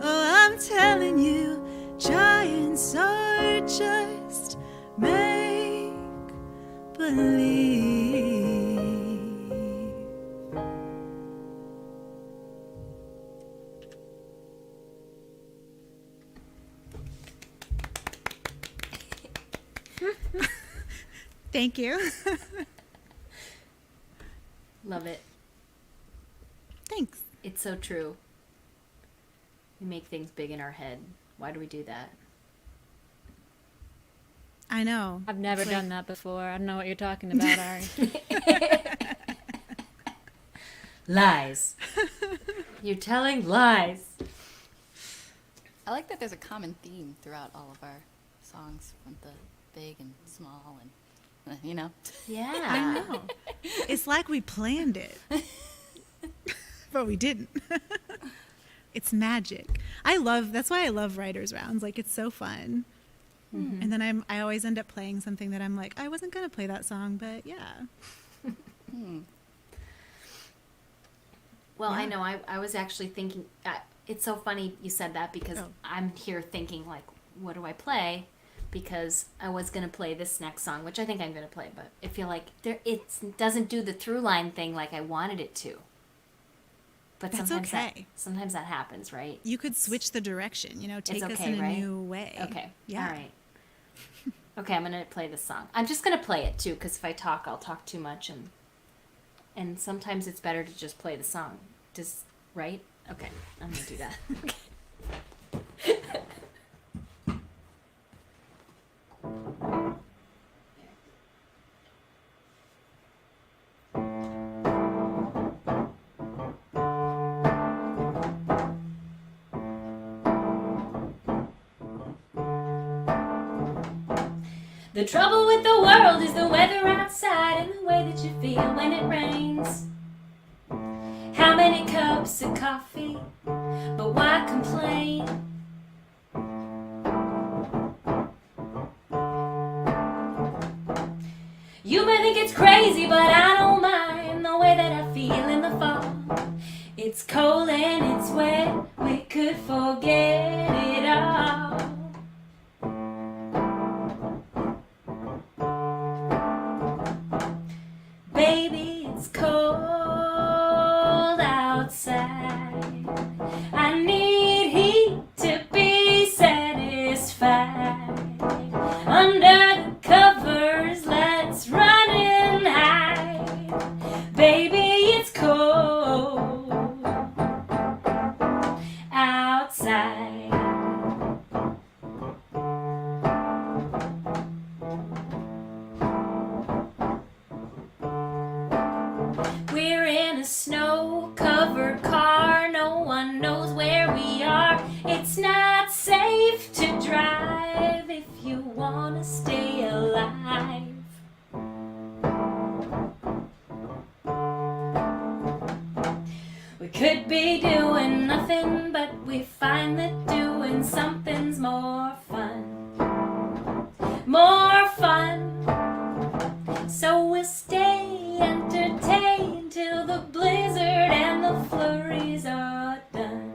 Oh, I'm telling you, giants are just make-believe. Thank you. Love it. Thanks. It's so true. We make things big in our head. Why do we do that? I know. I've never done that before. I don't know what you're talking about, Ari. Lies. You're telling lies. I like that there's a common theme throughout all of our songs, from the big and small and, you know. Yeah. I know. It's like we planned it, but we didn't. It's magic. That's why I love writers' rounds. Like, it's so fun. Mm-hmm. And then I always end up playing something that I'm like, I wasn't going to play that song, but yeah. Well, Yeah. I know. I was actually thinking, it's so funny you said that, because I'm here thinking, like, what do I play? Because I was going to play this next song, which I think I'm going to play, but I feel like it doesn't do the through line thing like I wanted it to. But That's okay. Sometimes that happens, right? You could switch the direction, take us okay, in a right? new way. Okay. Yeah. All right. Okay, I'm going to play this song. I'm just going to play it, too, because if I talk, I'll talk too much, and sometimes it's better to just play the song. Right? Okay, I'm going to do that. The trouble with the world is the weather outside and the way that you feel when it rains. cups of coffee, but why complain? You may think it's crazy, but I don't mind the way that I feel in the fall. It's cold and it's wet, we could forget it all. Baby, it's cold outside. I need heat to be satisfied. Under the covers, let's run and hide. Baby, it's cold outside. We're in a snow-covered car, no one knows where we are. It's not safe to drive if you wanna stay alive. We could be doing nothing, but we find that doing something's more fun. More fun. So we'll stay entertained till the blizzard and the flurries are done.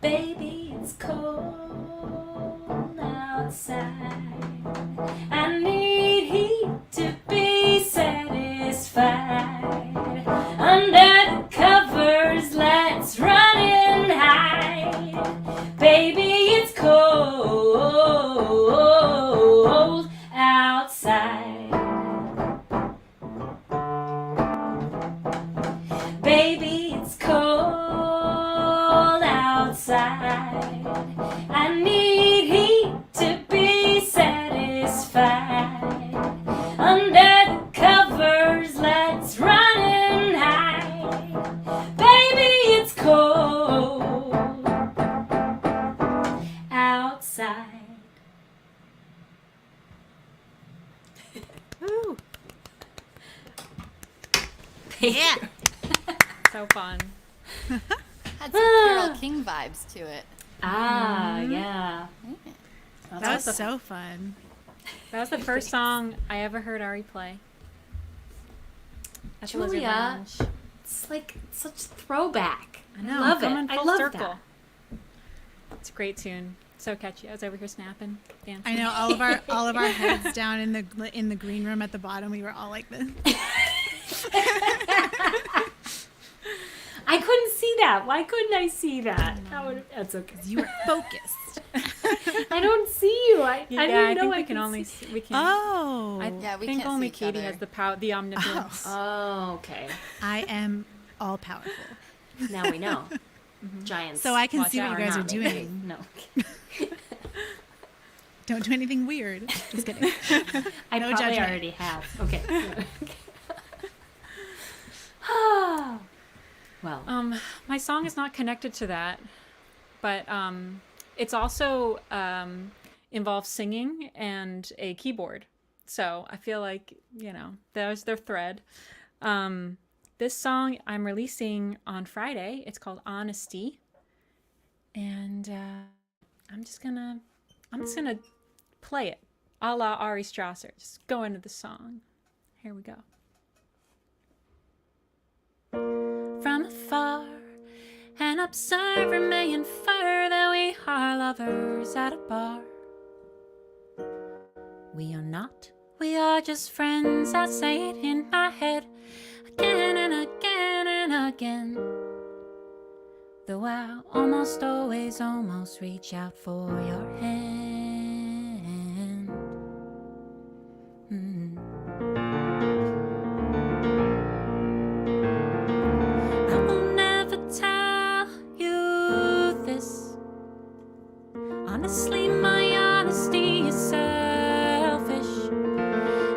Baby, it's cold outside. I need heat to be satisfied. Under the covers, let's run and hide. Baby, it's cold outside. Baby, it's cold outside. I need heat to be satisfied. Under the covers, let's run and hide. Baby, it's cold outside. Woo. Thank Yeah. you. So fun. Had some Carole King vibes to it. Ah, yeah. Yeah. That was so fun. That was the first song I ever heard Ari play. At the Lizard Julia, Lounge. it's like such a throwback. I know. love coming it. I full love circle. that. It's a great tune. So catchy. I was over here snapping, dancing. I know all of our heads down in the green room at the bottom. We were all like this. I couldn't see that. Why couldn't I see that? That's okay. You were focused. I don't see you. I Yeah, didn't I know think I we can could only see. see, we can. Oh, Yeah, we think can't only see each Katie other. has the power, the omnipotence. Oh, okay. I am all powerful. Now we know. Giants. So I can Watch see what out. you guys are not doing. No. Don't do anything weird. Just kidding. I No probably judgment. already have. Okay. Well, My song is not connected to that, but it's also involves singing and a keyboard. So I feel like, there's their thread. This song I'm releasing on Friday. It's called Honesty. And I'm just gonna play it a la Ari Strasser. Just go into the song. Here we go. From afar, and observe and may infer that we are lovers at a bar. We are not, we are just friends. I say it in my head again and again and again. Though I almost always almost reach out for your hand. I will never tell you this. Honestly, my honesty is selfish.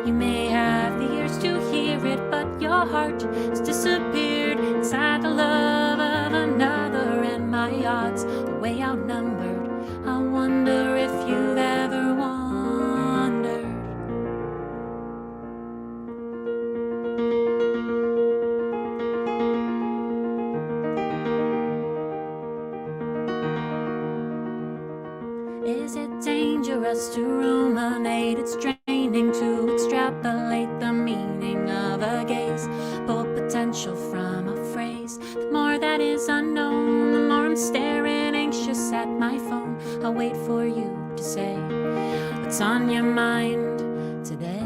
You may have the ears to hear it, but your heart has disappeared inside the love of another, and my odds are way outnumbered. I wonder if you've ever wondered just to ruminate. It's draining to extrapolate the meaning of a gaze. Pull potential from a phrase. The more that is unknown, the more I'm staring anxious at my phone. I'll wait for you to say what's on your mind today.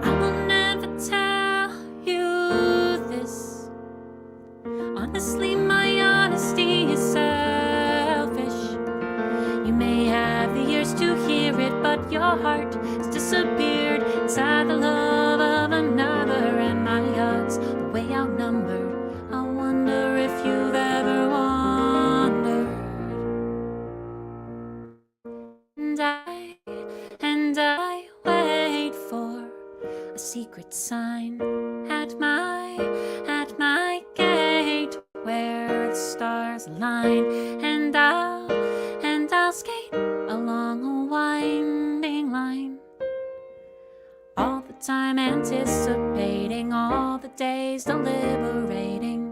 I will never tell you this. Honestly, my honesty is selfish. You may have the ears to hear it, but your heart has disappeared inside the love of another, and my odds are way outnumbered. I wonder if you've ever wondered. And I wait for a secret sign at my gate where the stars align, and I'll skate along a winding line, all the time anticipating, all the days deliberating,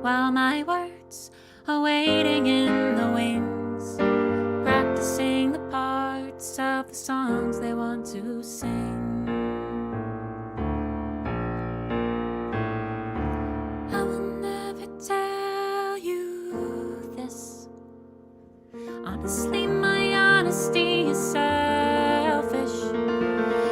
while my words are waiting in the wings, practicing the parts of the songs they want to sing. I will never tell you this. Honestly, my honesty is selfish.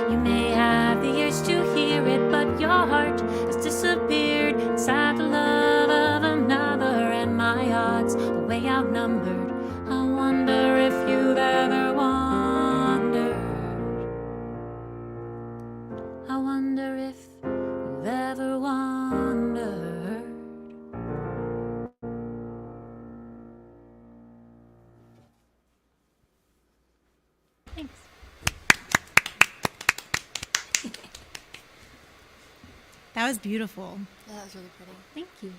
You may have the ears to hear it, but your heart has disappeared inside the love of another, and my odds are way outnumbered. I wonder if you've ever wondered. I wonder if you've ever wondered. Thanks. That was beautiful. Yeah, that was really pretty. Thank you.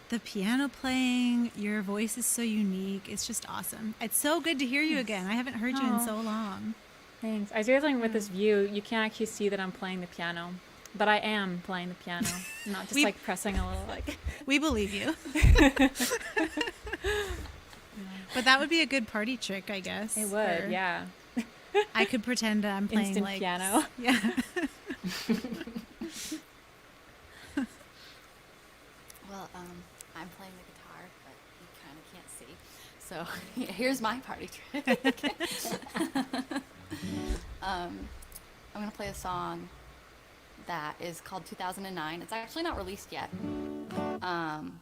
The piano playing, your voice is so unique. It's just awesome. It's so good to hear you again. I haven't heard you in so long. Thanks. I was realizing with this view, you can't actually see that I'm playing the piano, but I am playing the piano, not just like pressing a little like. We believe you. But that would be a good party trick, I guess. It would, yeah. I could pretend I'm playing Instant like piano. Yeah. Well, I'm playing the guitar, but you kind of can't see. So here's my party trick. I'm going to play a song that is called 2009. It's actually not released yet.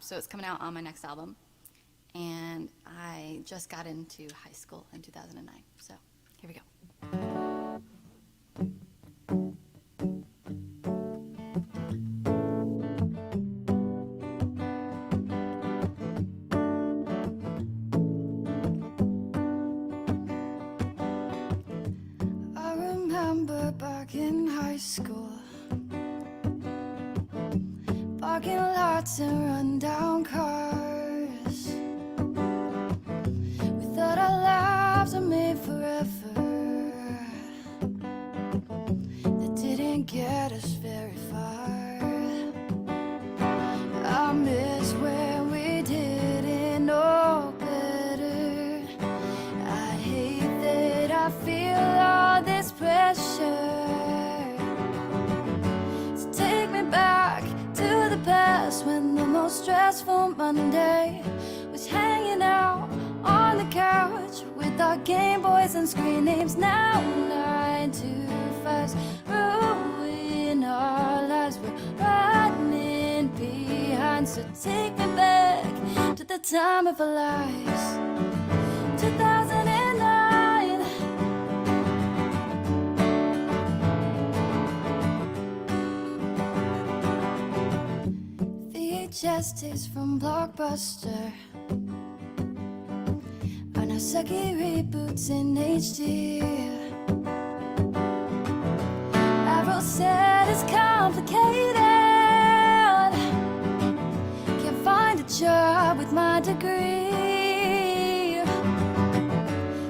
So it's coming out on my next album. And I just got into high school in 2009. So here we go. I remember back in high school, parking lots and rundown cars. We thought our lives were made forever. That didn't get us very far. I miss when we didn't know better. I hate that I feel all this pressure. So take me back to the past when the most stressful Monday was hanging out on the couch with our Game Boys and screen names. Now 9 to 5's ruin our lives. We're running behind. So take me back to the time of our lives, 2009. VHS tapes from Blockbuster are now sucky reboots in HD. Ariel said it's complicated. Can't find a job with my degree.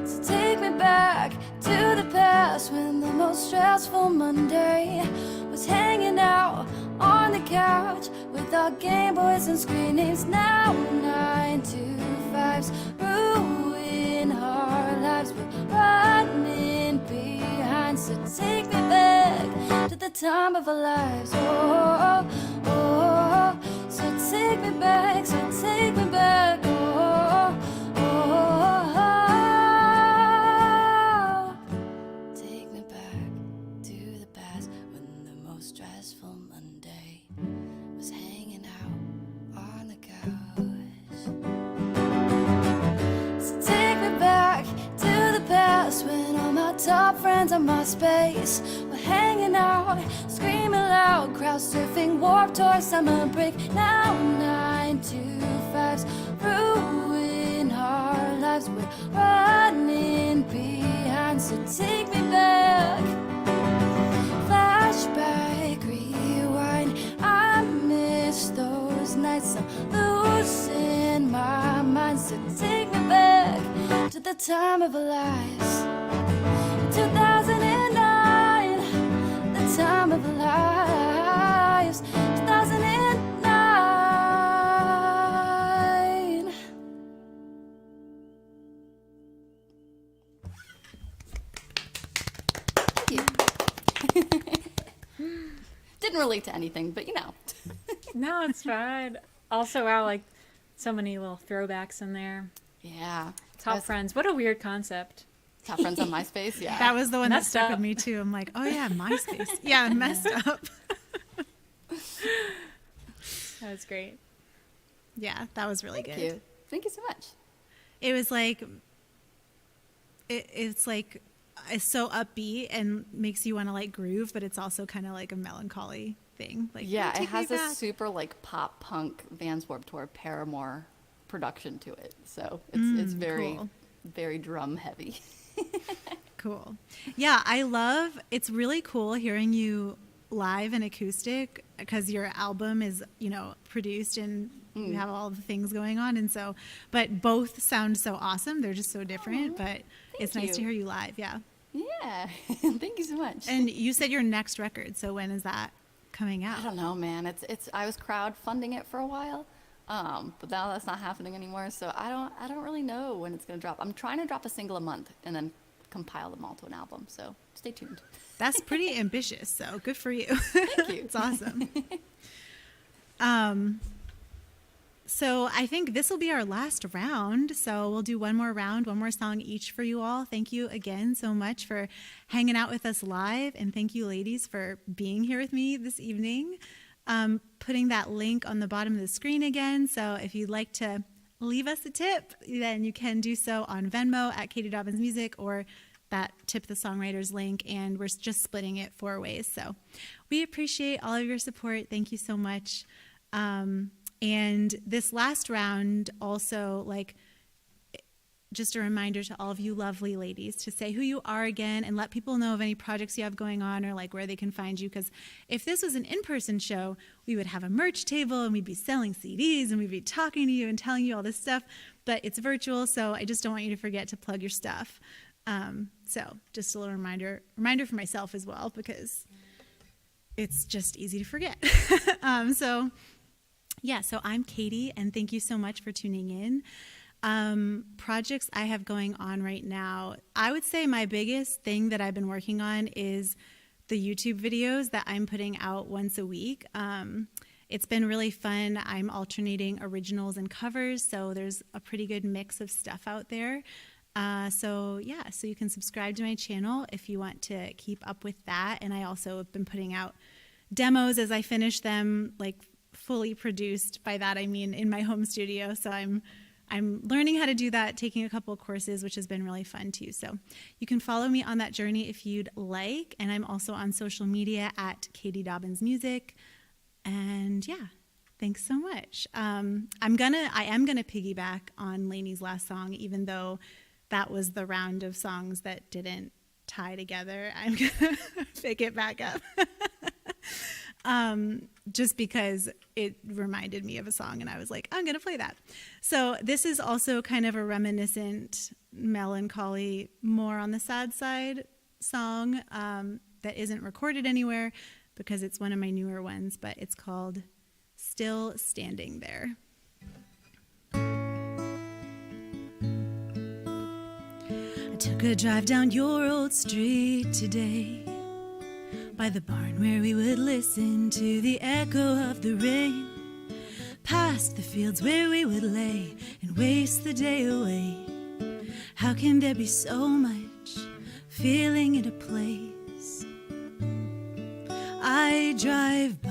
So take me back to the past when the most stressful Monday couch with our Game Boys and screen names. Now 9 to 5s ruin our lives. We're running behind, so take me back to the time of our lives. Oh, oh, oh. So take me back, so take me back. Oh, oh, oh, oh. Take me back to the past when the most stressful Monday was hanging out on the couch. So take me back to the past when all my top friends on my space were hanging out, screaming loud, crowd surfing, Warped Tour summer break. Now 9 to 5s ruin our lives. We're running behind, so take me back. Flashback, rewind. I miss those nights. I'm losing my mind, so take me back to the time of our lives. 2009, the time of our lives. 2009. Thank you. Didn't relate to anything, but you know. No, it's fine. Also, wow, like so many little throwbacks in there. Yeah. Top friends. What a weird concept. Top friends on MySpace. Yeah. That was the one that Messed stuck up. with me too. I'm like, oh yeah, MySpace. Yeah, messed up. That was great. Yeah, that was really Thank good. you. Thank you so much. It was like, it's like, it's so upbeat and makes you want to like groove, but it's also kind of like a melancholy thing. Like, Yeah, "Oh, it take me has a back." super like pop punk Vans Warped Tour Paramore production to it. So it's very, cool. very drum heavy. Cool. Yeah, I love, it's really cool hearing you live and acoustic because your album is, you know, produced and you have all the things going on. And so, but both sound so awesome. They're just so different, but it's nice to you. hear you live. Yeah. Yeah. Thank you so much. And you said your next record. So when is that coming out? I don't know, man. It's I was crowdfunding it for a while. But now that's not happening anymore. So I don't really know when it's going to drop. I'm trying to drop a single a month and then compile them all to an album. So stay tuned. That's pretty ambitious. So good for you. Thank you. It's awesome. So I think this will be our last round. So we'll do one more round, one more song each for you all. Thank you again so much for hanging out with us live. And thank you, ladies, for being here with me this evening. Putting that link on the bottom of the screen again. So if you'd like to leave us a tip, then you can do so on Venmo at Katie Dobbins Music or that Tip the Songwriters link. And we're just splitting it 4 ways. So we appreciate all of your support. Thank you so much. And this last round also, like, just a reminder to all of you lovely ladies to say who you are again and let people know of any projects you have going on or like where they can find you. Because if this was an in-person show, we would have a merch table and we'd be selling CDs and we'd be talking to you and telling you all this stuff. But it's virtual, so I just don't want you to forget to plug your stuff. So just a little reminder for myself as well, because it's just easy to forget. So I'm Katie, and thank you so much for tuning in. Projects I have going on right now, I would say my biggest thing that I've been working on is the YouTube videos that I'm putting out once a week. It's been really fun. I'm alternating originals and covers, so there's a pretty good mix of stuff out there. So you can subscribe to my channel if you want to keep up with that. And I also have been putting out demos as I finish them, like fully produced. By that I mean in my home studio. So I'm learning how to do that, taking a couple of courses, which has been really fun too. So you can follow me on that journey if you'd like. And I'm also on social media at Katie Dobbins Music. And yeah, thanks so much. I am gonna piggyback on Lainey's last song, even though that was the round of songs that didn't tie together. I'm gonna pick it back up. Just because it reminded me of a song and I was like, I'm going to play that. So this is also kind of a reminiscent, melancholy, more on the sad side song that isn't recorded anywhere because it's one of my newer ones, but it's called still standing there. I took a drive down your old street today, by the barn where we would listen to the echo of the rain, past the fields where we would lay and waste the day away. How can there be so much feeling in a place? I drive by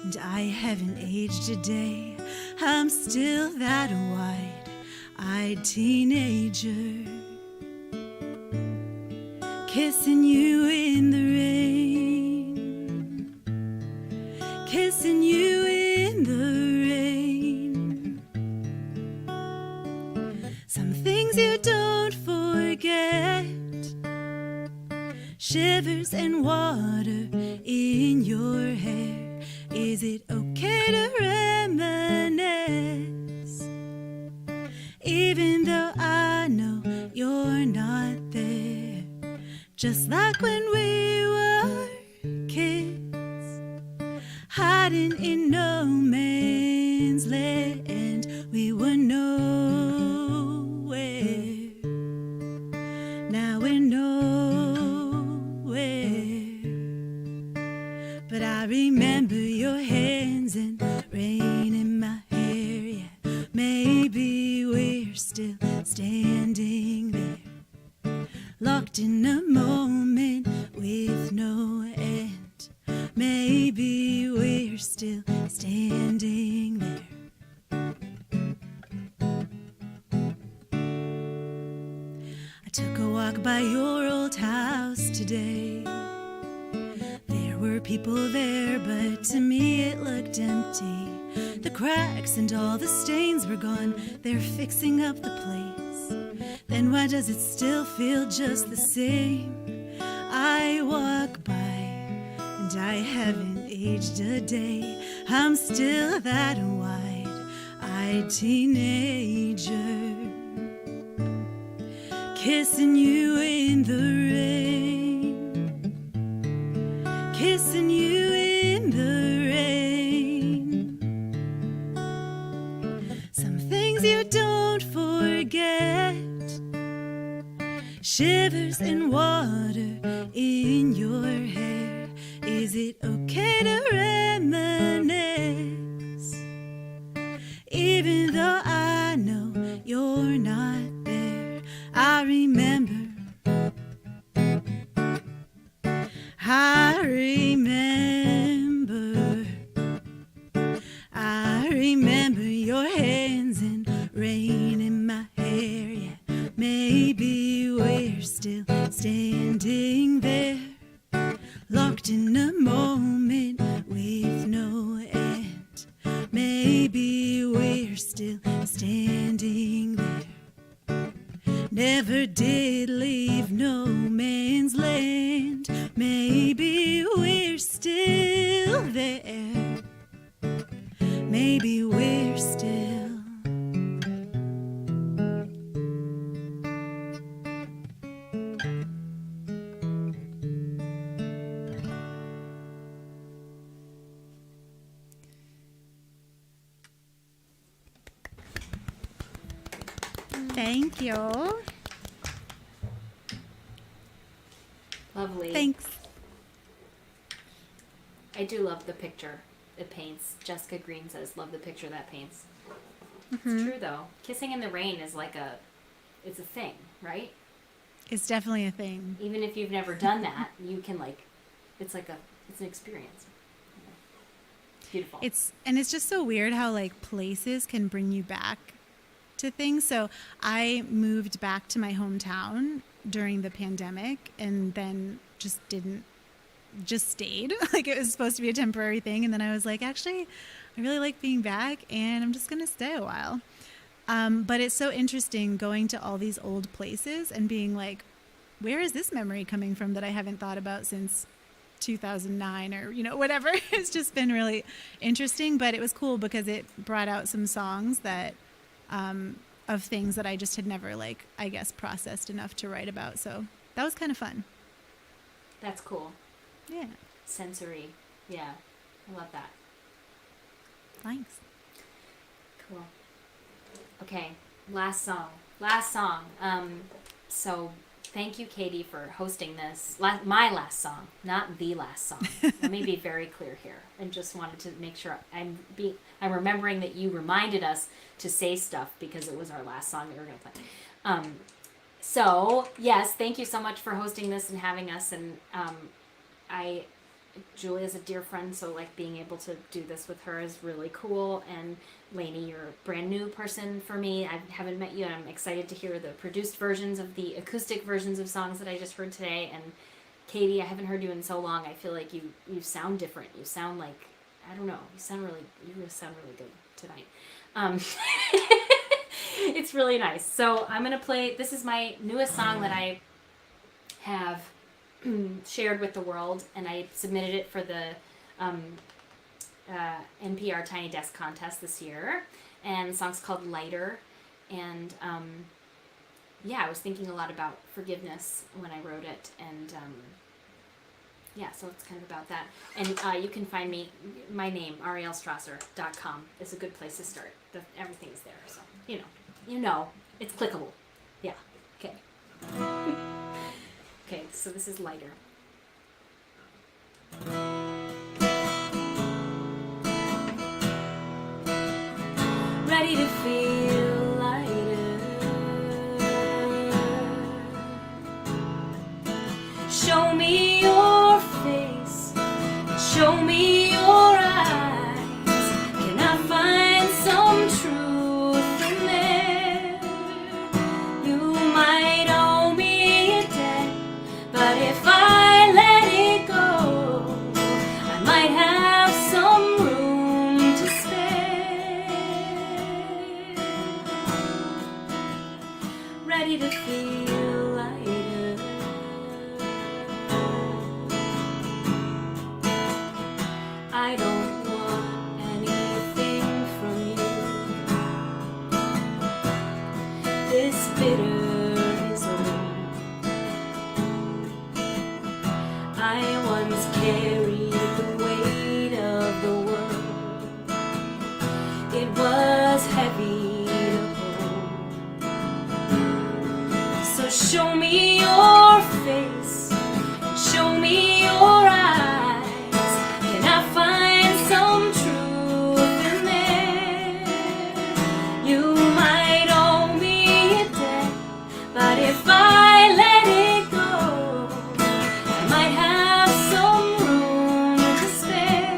and I haven't aged a day. I'm still that wide-eyed teenager, kissing you in the rain, kissing you in the rain. Some things you don't forget, shivers and water in your hair. Is it okay to reminisce, even though I know you're not there? Just like when we were kids, hiding in no man's land, we were nowhere. Now we're nowhere. But I remember your hands and rain in my hair. Yeah, maybe we're still standing there, locked in a moment with no end. Maybe we're still standing there. I took a walk by your old house today. There were people there, but to me it looked empty. The cracks and all the stains were gone. They're fixing up the place. Then why does it still feel just the same? I walk by and I haven't aged a day. I'm still that wide-eyed teenager, kissing you in the rain, kissing you in the rain. Some things you don't forget, shivers and water in your hair. Is it okay to reminisce, even though I know you're not there? I remember, I remember your hands and rain in my hair. Yeah, maybe we're still standing there, locked in a moment with no end. Maybe we're still standing there, never did leave no man's land. Maybe we're still there, maybe we're still. Thank you. Lovely. Thanks. I do love the picture it paints. Jessica Green says, love the picture that paints. It's true, though. Kissing in the rain is like it's a thing, right? It's definitely a thing. Even if you've never done that, you can it's an experience. It's beautiful. It's just so weird how like places can bring you back to things. So I moved back to my hometown during the pandemic and then just stayed. Like it was supposed to be a temporary thing. And then I was like, actually, I really like being back and I'm just going to stay a while. But it's so interesting going to all these old places and being like, where is this memory coming from that I haven't thought about since 2009 or, whatever. It's just been really interesting, but it was cool because it brought out some songs that, of things that I just had never processed enough to write about. So that was kind of fun. That's cool. Yeah. Sensory. Yeah. I love that. Thanks. Cool. Okay, last song. So thank you, Katie, for hosting this. My last song, not the last song. Let me be very clear here, and just wanted to make sure I'm remembering that you reminded us to say stuff because it was our last song that we were going to play. So yes, thank you so much for hosting this and having us. And Julia's a dear friend, so like being able to do this with her is really cool. And Lainey, you're a brand new person for me. I haven't met you, and I'm excited to hear the produced versions of the acoustic versions of songs that I just heard today. And Katie, I haven't heard you in so long. I feel like you sound different. You sound like, I don't know, you sound really good tonight. It's really nice. So I'm gonna play. This is my newest song that I have shared with the world, and I submitted it for the NPR Tiny Desk contest this year, and the song's called Lighter. And I was thinking a lot about forgiveness when I wrote it, and so it's kind of about that. And you can find me, my name, arielstrasser.com is a good place to start. Everything's there, so you know, it's clickable. Yeah, okay. Okay, so this is Lighter. Ready to feel lighter. Show me your face, show me your eyes. Can I find some truth in there? You might owe me a debt, but if I let it go, I might have some room to spare. Ready to feel lighter. I don't want anything from you. This bitter is old. I once carried the weight of the world. It was heavy to hold. So show me your face, show me your eyes. Can I find some truth in there? You might owe me a debt, but if I let it go, I might have some room to spare.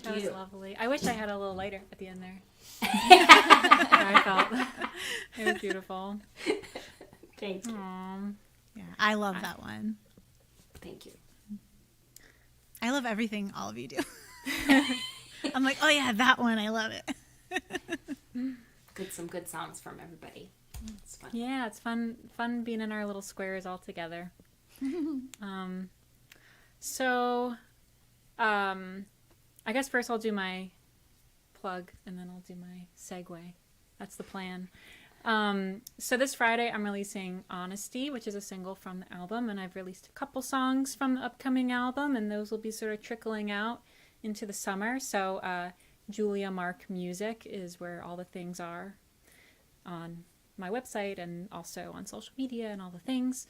That was you. lovely. I wish I had a little lighter at the end there. I felt it was beautiful. Thank you. Aw. Yeah, I love that one. Thank you. I love everything all of you do. I'm like, oh yeah, that one. I love it. Some good songs from everybody. It's fun. Yeah, it's fun being in our little squares all together. I guess first I'll do my plug and then I'll do my segue. That's the plan. So this Friday I'm releasing Honesty, which is a single from the album, and I've released a couple songs from the upcoming album, and those will be sort of trickling out into the summer. So Julia Mark Music is where all the things are on my website and also on social media and all the things.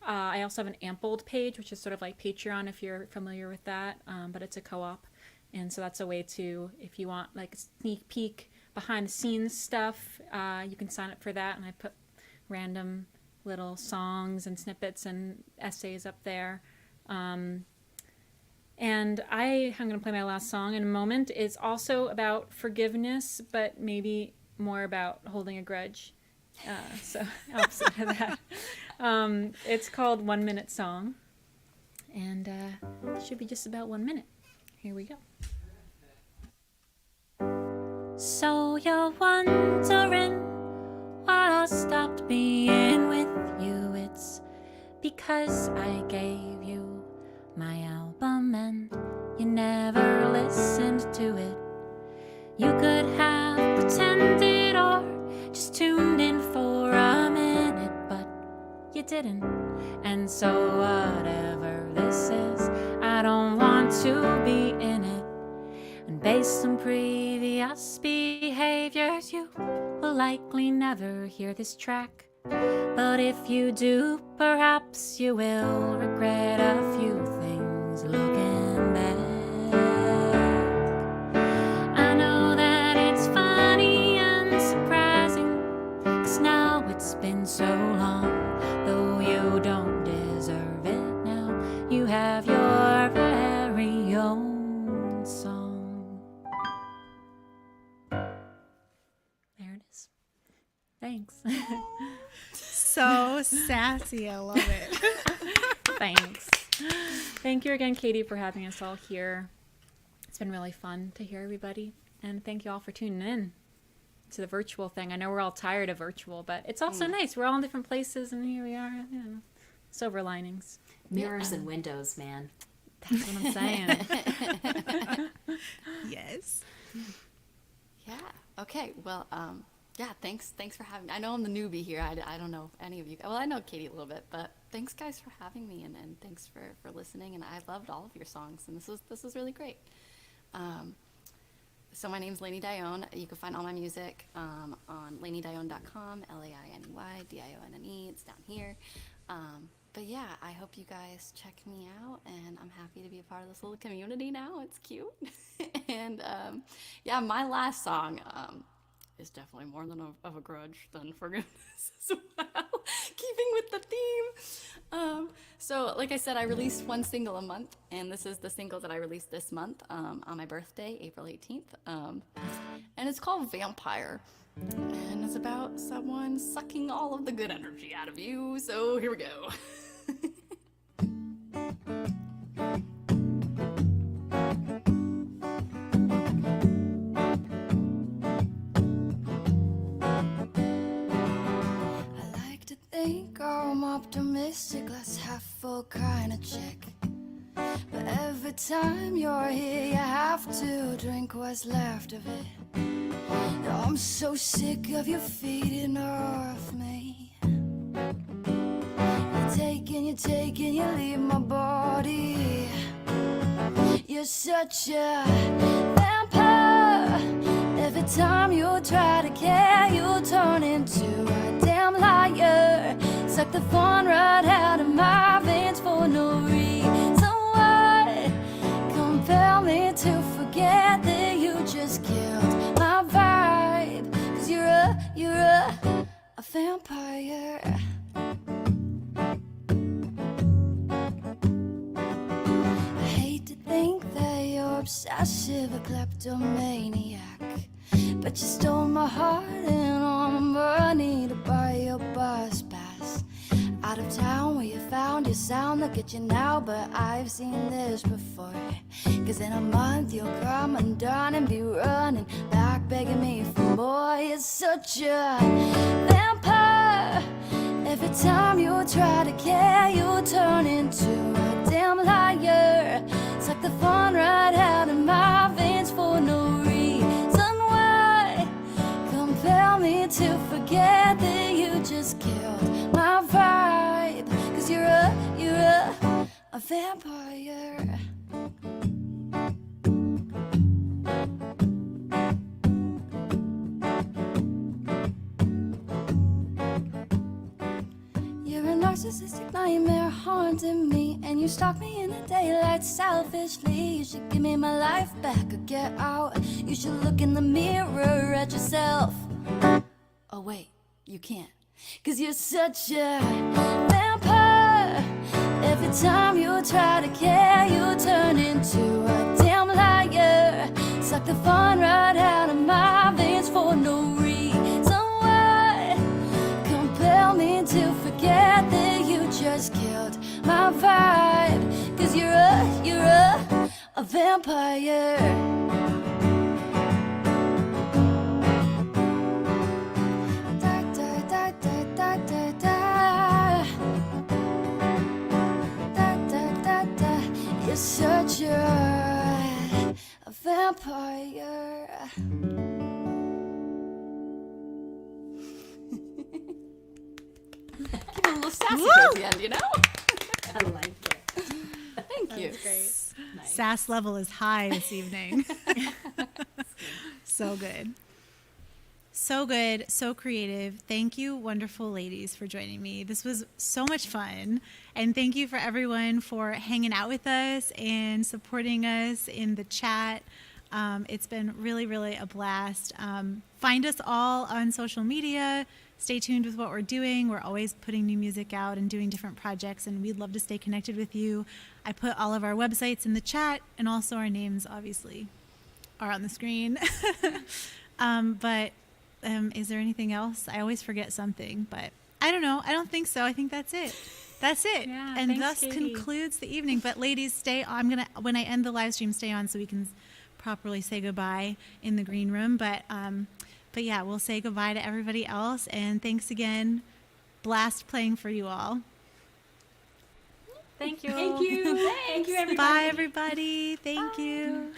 I also have an Ampled page, which is sort of like Patreon if you're familiar with that, but it's a co-op. And so that's a way to, if you want like a sneak peek behind the scenes stuff, you can sign up for that. And I put random little songs and snippets and essays up there. And I'm going to play my last song in a moment. It's also about forgiveness, but maybe more about holding a grudge. So opposite of that. It's called 1 Minute Song, and it should be just about 1 minute. Here we go. So you're wondering why I stopped being with you. It's because I gave you my album and you never listened to it. You could have pretended or just tuned in for a minute, but you didn't. And so whatever this is, I don't want to be in it. And based on previous behaviors, you will likely never hear this track. But if you do, perhaps you will regret a few things looking back. I know that it's funny and surprising, 'cause now it's been so long. Though you don't deserve it now, you have your very own song. There it is. Thanks. So sassy. I love it. Thanks. Thank you again, Katie, for having us all here. It's been really fun to hear everybody. And thank you all for tuning in to the virtual thing. I know we're all tired of virtual, but it's also nice. We're all in different places, and here we are. You know, silver linings. Mirrors and windows, man. That's what I'm saying. Yes. Yeah. Okay. Well, yeah, thanks for having me. I know I'm the newbie here. I don't know any of you. Well, I know Katie a little bit, but thanks guys for having me, and thanks for listening. And I loved all of your songs, and this was really great. So my name's Lainey Dionne. You can find all my music on LaineyDionne.com, LaineyDionne. It's down here. But yeah, I hope you guys check me out, and I'm happy to be a part of this little community now. It's cute. And yeah, my last song is definitely more than of a grudge than forgiveness as well, keeping with the theme. So like I said, I released one single a month, and this is the single that I released this month on my birthday, April 18th. And it's called Vampire, and it's about someone sucking all of the good energy out of you. So here we go. I'm optimistic, glass half full kind of chick. But every time you're here, you have to drink what's left of it. I'm so sick of you feeding off me. You're taking, you leave my body. You're such a vampire. Every time you try to care, you turn into a damn liar. Suck the fun right out of my veins for no reason. Why compel me to forget that you just killed my vibe? 'Cause you're a vampire. I hate to think that a kleptomaniac, but you stole my heart and all my money to buy your bus pass. Out of town where you found your sound, look at you now, but I've seen this before. Cause in a month you'll come undone and be running back begging me for more. You're such a vampire. Every time you try to care, you turn into a damn liar. It's like the fun right out in my veins for no reason. Why compel me to forget that you just killed my vibe? Cause you're a vampire. Narcissistic nightmare haunting me, and you stalk me in the daylight selfishly. You should give me my life back or get out. You should look in the mirror at yourself. Oh wait, you can't, cause you're such a vampire. Every time you try to care, you turn into a damn liar. Suck the fun right out of my veins for no reason. Why compel me to forget that you just killed my vibe? Cause you're a vampire. Da, da, da, da, da, da, da. Da, da, da, da. You're such a vampire. Give it a little sassy towards the end, you know? I like it. Thank you. Great. Nice. Sass level is high this evening. So good. So good, so creative. Thank you, wonderful ladies, for joining me. This was so much fun. And thank you for everyone for hanging out with us and supporting us in the chat. It's been really, really a blast. Find us all on social media. Stay tuned with what we're doing. We're always putting new music out and doing different projects, and we'd love to stay connected with you. I put all of our websites in the chat, and also our names, obviously, are on the screen. But is there anything else? I always forget something, but I don't know. I don't think so. I think that's it. That's it. Yeah, and thanks, thus Katie. concludes the evening. But ladies, stay on. When I end the live stream, stay on so we can properly say goodbye in the green room. But yeah, we'll say goodbye to everybody else. And thanks again. Blast playing for you all. Thank you. Thank you. Thank you, everybody. Bye, everybody. Thank you.